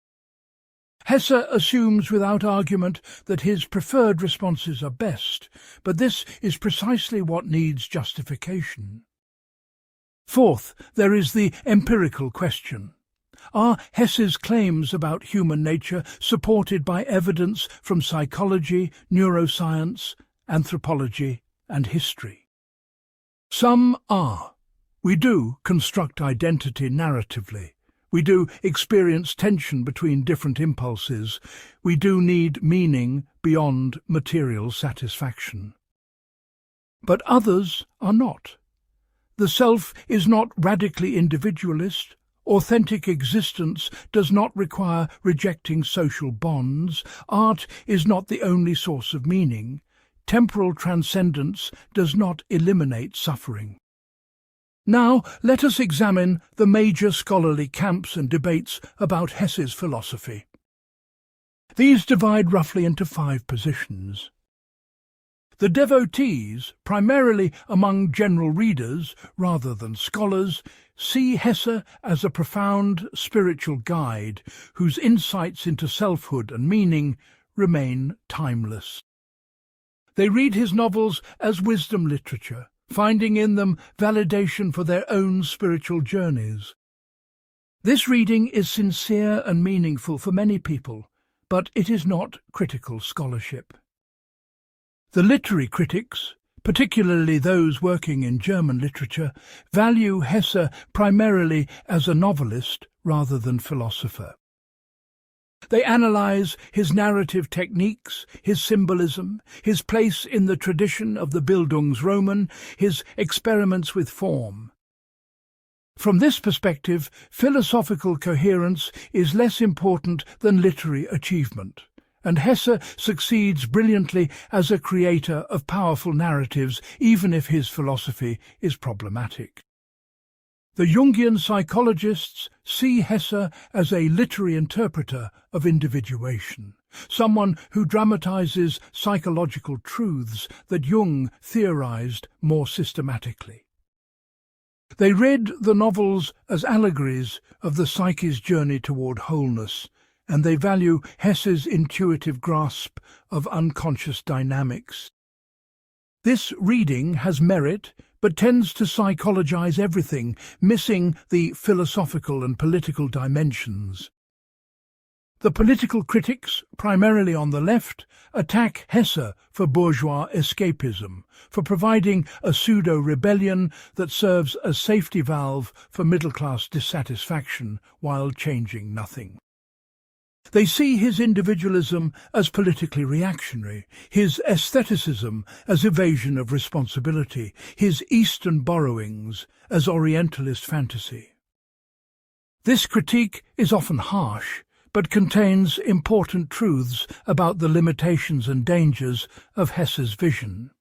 Hesse assumes without argument that his preferred responses are best, but this is precisely what needs justification. Fourth, there is the empirical question. Are Hesse's claims about human nature supported by evidence from psychology, neuroscience, anthropology, and history? Some are. We do construct identity narratively. We do experience tension between different impulses. We do need meaning beyond material satisfaction. But others are not. The self is not radically individualist. Authentic existence does not require rejecting social bonds. Art is not the only source of meaning. Temporal transcendence does not eliminate suffering. Now let us examine the major scholarly camps and debates about Hesse's philosophy. These divide roughly into 5 positions. The devotees, primarily among general readers rather than scholars, see Hesse as a profound spiritual guide whose insights into selfhood and meaning remain timeless. They read his novels as wisdom literature, finding in them validation for their own spiritual journeys. This reading is sincere and meaningful for many people, but it is not critical scholarship. The literary critics, particularly those working in German literature, value Hesse primarily as a novelist rather than philosopher. They analyze his narrative techniques, his symbolism, his place in the tradition of the Bildungsroman, his experiments with form. From this perspective, philosophical coherence is less important than literary achievement, and Hesse succeeds brilliantly as a creator of powerful narratives, even if his philosophy is problematic. The Jungian psychologists see Hesse as a literary interpreter of individuation, someone who dramatizes psychological truths that Jung theorized more systematically. They read the novels as allegories of the psyche's journey toward wholeness, and they value Hesse's intuitive grasp of unconscious dynamics. This reading has merit, but tends to psychologize everything, missing the philosophical and political dimensions. The political critics, primarily on the left, attack Hesse for bourgeois escapism, for providing a pseudo-rebellion that serves as safety valve for middle-class dissatisfaction while changing nothing. They see his individualism as politically reactionary, his aestheticism as evasion of responsibility, his Eastern borrowings as Orientalist fantasy. This critique is often harsh, but contains important truths about the limitations and dangers of Hesse's vision.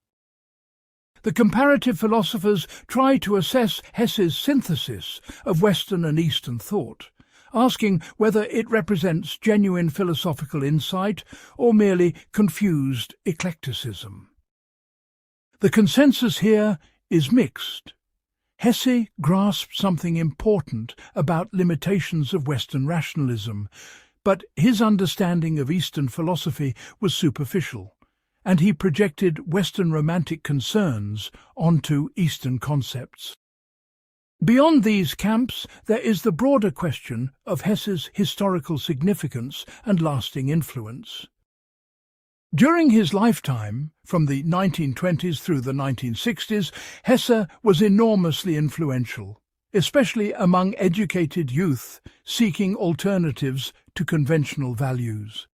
The comparative philosophers try to assess Hesse's synthesis of Western and Eastern thought, asking whether it represents genuine philosophical insight or merely confused eclecticism. The consensus here is mixed. Hesse grasped something important about limitations of Western rationalism, but his understanding of Eastern philosophy was superficial, and he projected Western romantic concerns onto Eastern concepts. Beyond these camps, there is the broader question of Hesse's historical significance and lasting influence. During his lifetime, from the 1920s through the 1960s, Hesse was enormously influential, especially among educated youth seeking alternatives to conventional values.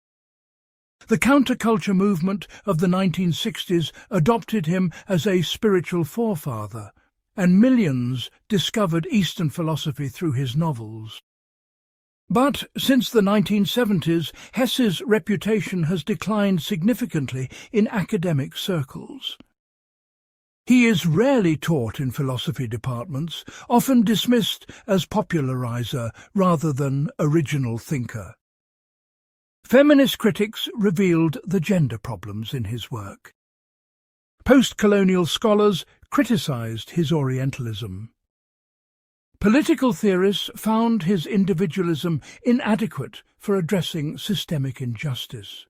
The counterculture movement of the 1960s adopted him as a spiritual forefather, and millions discovered Eastern philosophy through his novels. But since the 1970s, Hesse's reputation has declined significantly in academic circles. He is rarely taught in philosophy departments, often dismissed as popularizer rather than original thinker. Feminist critics revealed the gender problems in his work. Post-colonial scholars criticized his Orientalism. Political theorists found his individualism inadequate for addressing systemic injustice.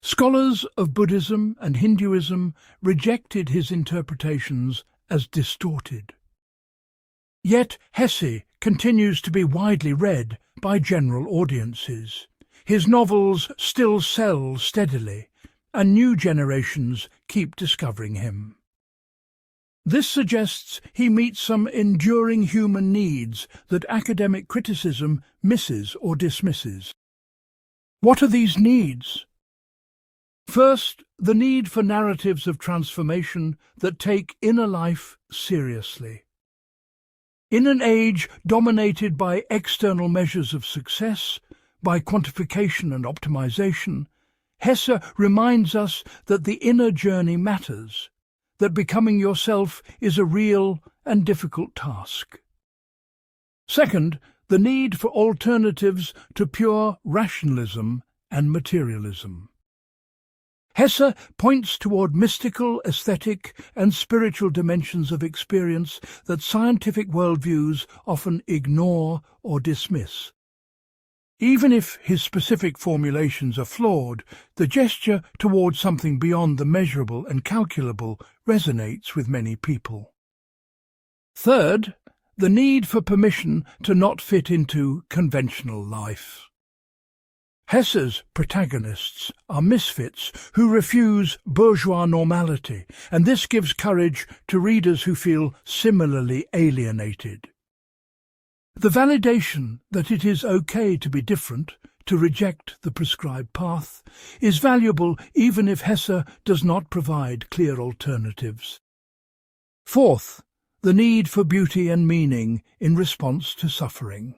Scholars of Buddhism and Hinduism rejected his interpretations as distorted. Yet Hesse continues to be widely read by general audiences. His novels still sell steadily, and new generations keep discovering him. This suggests he meets some enduring human needs that academic criticism misses or dismisses. What are these needs? First, the need for narratives of transformation that take inner life seriously. In an age dominated by external measures of success, by quantification and optimization, Hesse reminds us that the inner journey matters, that becoming yourself is a real and difficult task. Second, the need for alternatives to pure rationalism and materialism. Hesse points toward mystical, aesthetic, and spiritual dimensions of experience that scientific worldviews often ignore or dismiss. Even if his specific formulations are flawed, the gesture towards something beyond the measurable and calculable resonates with many people. Third, the need for permission to not fit into conventional life. Hesse's protagonists are misfits who refuse bourgeois normality, and this gives courage to readers who feel similarly alienated. The validation that it is okay to be different, to reject the prescribed path, is valuable even if Hesse does not provide clear alternatives. Fourth, the need for beauty and meaning in response to suffering.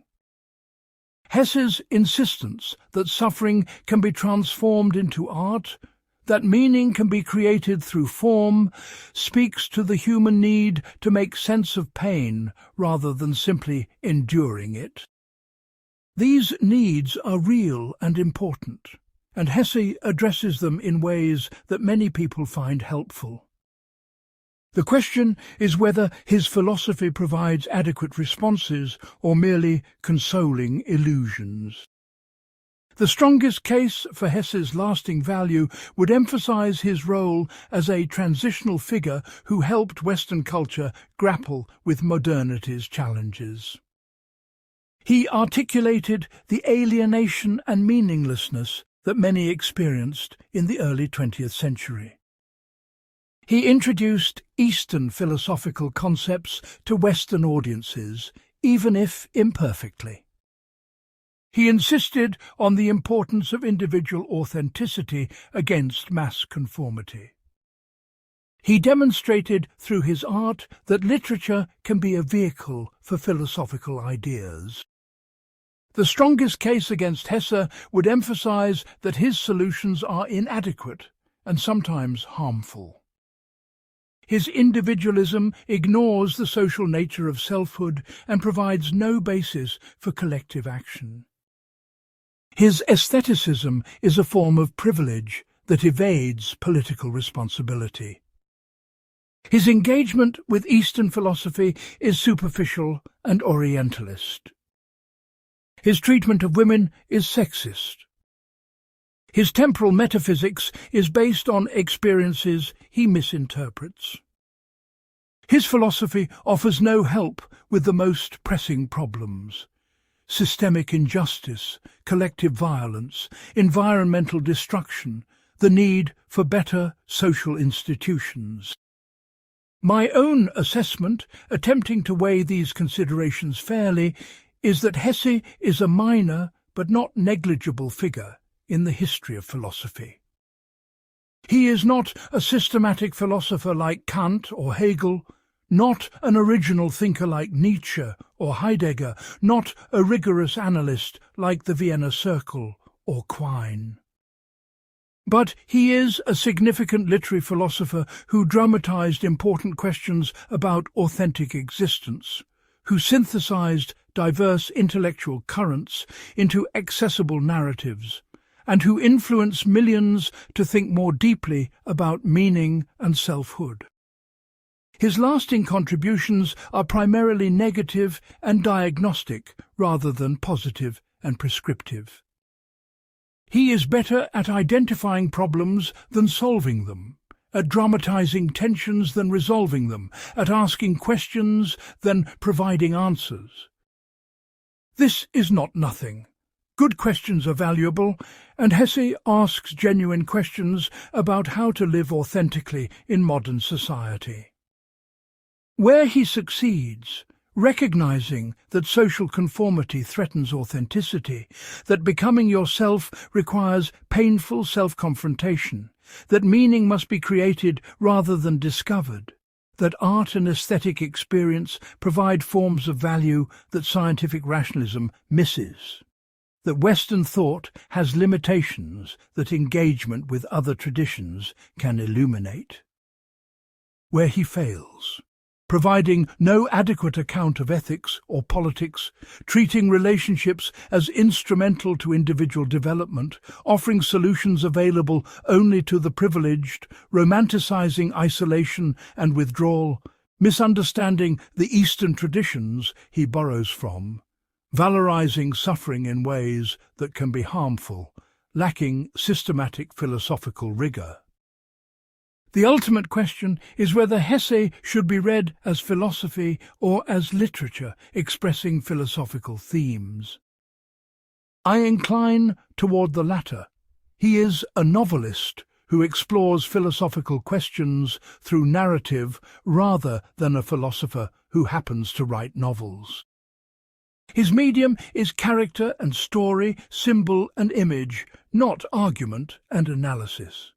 Hesse's insistence that suffering can be transformed into art, that meaning can be created through form, speaks to the human need to make sense of pain rather than simply enduring it. These needs are real and important, and Hesse addresses them in ways that many people find helpful. The question is whether his philosophy provides adequate responses or merely consoling illusions. The strongest case for Hesse's lasting value would emphasize his role as a transitional figure who helped Western culture grapple with modernity's challenges. He articulated the alienation and meaninglessness that many experienced in the early 20th century. He introduced Eastern philosophical concepts to Western audiences, even if imperfectly. He insisted on the importance of individual authenticity against mass conformity. He demonstrated through his art that literature can be a vehicle for philosophical ideas. The strongest case against Hesse would emphasize that his solutions are inadequate and sometimes harmful. His individualism ignores the social nature of selfhood and provides no basis for collective action. His aestheticism is a form of privilege that evades political responsibility. His engagement with Eastern philosophy is superficial and orientalist. His treatment of women is sexist. His temporal metaphysics is based on experiences he misinterprets. His philosophy offers no help with the most pressing problems: systemic injustice, collective violence, environmental destruction, the need for better social institutions. My own assessment, attempting to weigh these considerations fairly, is that Hesse is a minor but not negligible figure in the history of philosophy. He is not a systematic philosopher like Kant or Hegel, not an original thinker like Nietzsche or Heidegger, not a rigorous analyst like the Vienna Circle or Quine. But he is a significant literary philosopher who dramatized important questions about authentic existence, who synthesized diverse intellectual currents into accessible narratives, and who influenced millions to think more deeply about meaning and selfhood. His lasting contributions are primarily negative and diagnostic rather than positive and prescriptive. He is better at identifying problems than solving them, at dramatizing tensions than resolving them, at asking questions than providing answers. This is not nothing. Good questions are valuable, and Hesse asks genuine questions about how to live authentically in modern society. Where he succeeds, recognizing that social conformity threatens authenticity, that becoming yourself requires painful self-confrontation, that meaning must be created rather than discovered, that art and aesthetic experience provide forms of value that scientific rationalism misses, that Western thought has limitations that engagement with other traditions can illuminate. Where he fails, providing no adequate account of ethics or politics, treating relationships as instrumental to individual development, offering solutions available only to the privileged, romanticizing isolation and withdrawal, misunderstanding the Eastern traditions he borrows from, valorizing suffering in ways that can be harmful, lacking systematic philosophical rigor. The ultimate question is whether Hesse should be read as philosophy or as literature expressing philosophical themes. I incline toward the latter. He is a novelist who explores philosophical questions through narrative rather than a philosopher who happens to write novels. His medium is character and story, symbol and image, not argument and analysis.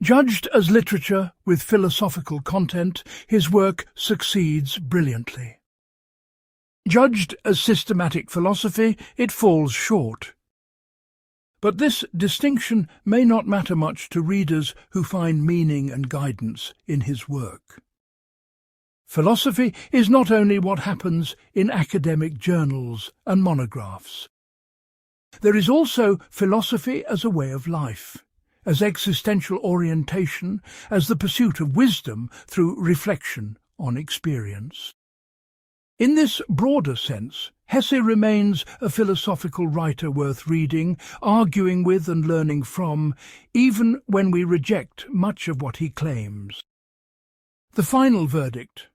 Judged as literature with philosophical content, his work succeeds brilliantly. Judged as systematic philosophy, it falls short. But this distinction may not matter much to readers who find meaning and guidance in his work. Philosophy is not only what happens in academic journals and monographs. There is also philosophy as a way of life, as existential orientation, as the pursuit of wisdom through reflection on experience. In this broader sense, Hesse remains a philosophical writer worth reading, arguing with and learning from, even when we reject much of what he claims. The final verdict: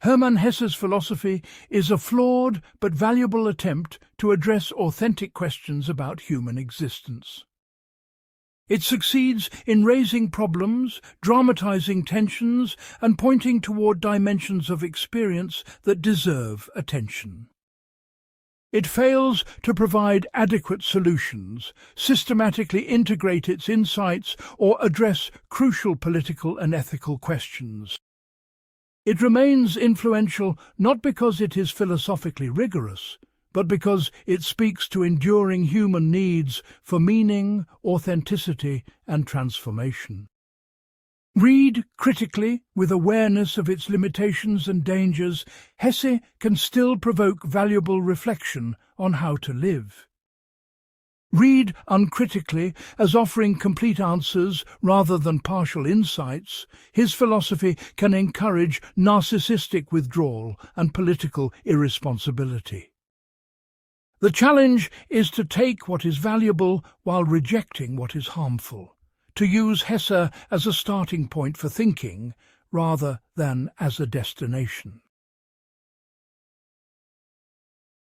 Hermann Hesse's philosophy is a flawed but valuable attempt to address authentic questions about human existence. It succeeds in raising problems, dramatizing tensions, and pointing toward dimensions of experience that deserve attention. It fails to provide adequate solutions, systematically integrate its insights, or address crucial political and ethical questions. It remains influential not because it is philosophically rigorous, but because it speaks to enduring human needs for meaning, authenticity, and transformation. Read critically, with awareness of its limitations and dangers, Hesse can still provoke valuable reflection on how to live. Read uncritically, as offering complete answers rather than partial insights. His philosophy can encourage narcissistic withdrawal and political irresponsibility. The challenge is to take what is valuable while rejecting what is harmful, to use Hesse as a starting point for thinking rather than as a destination.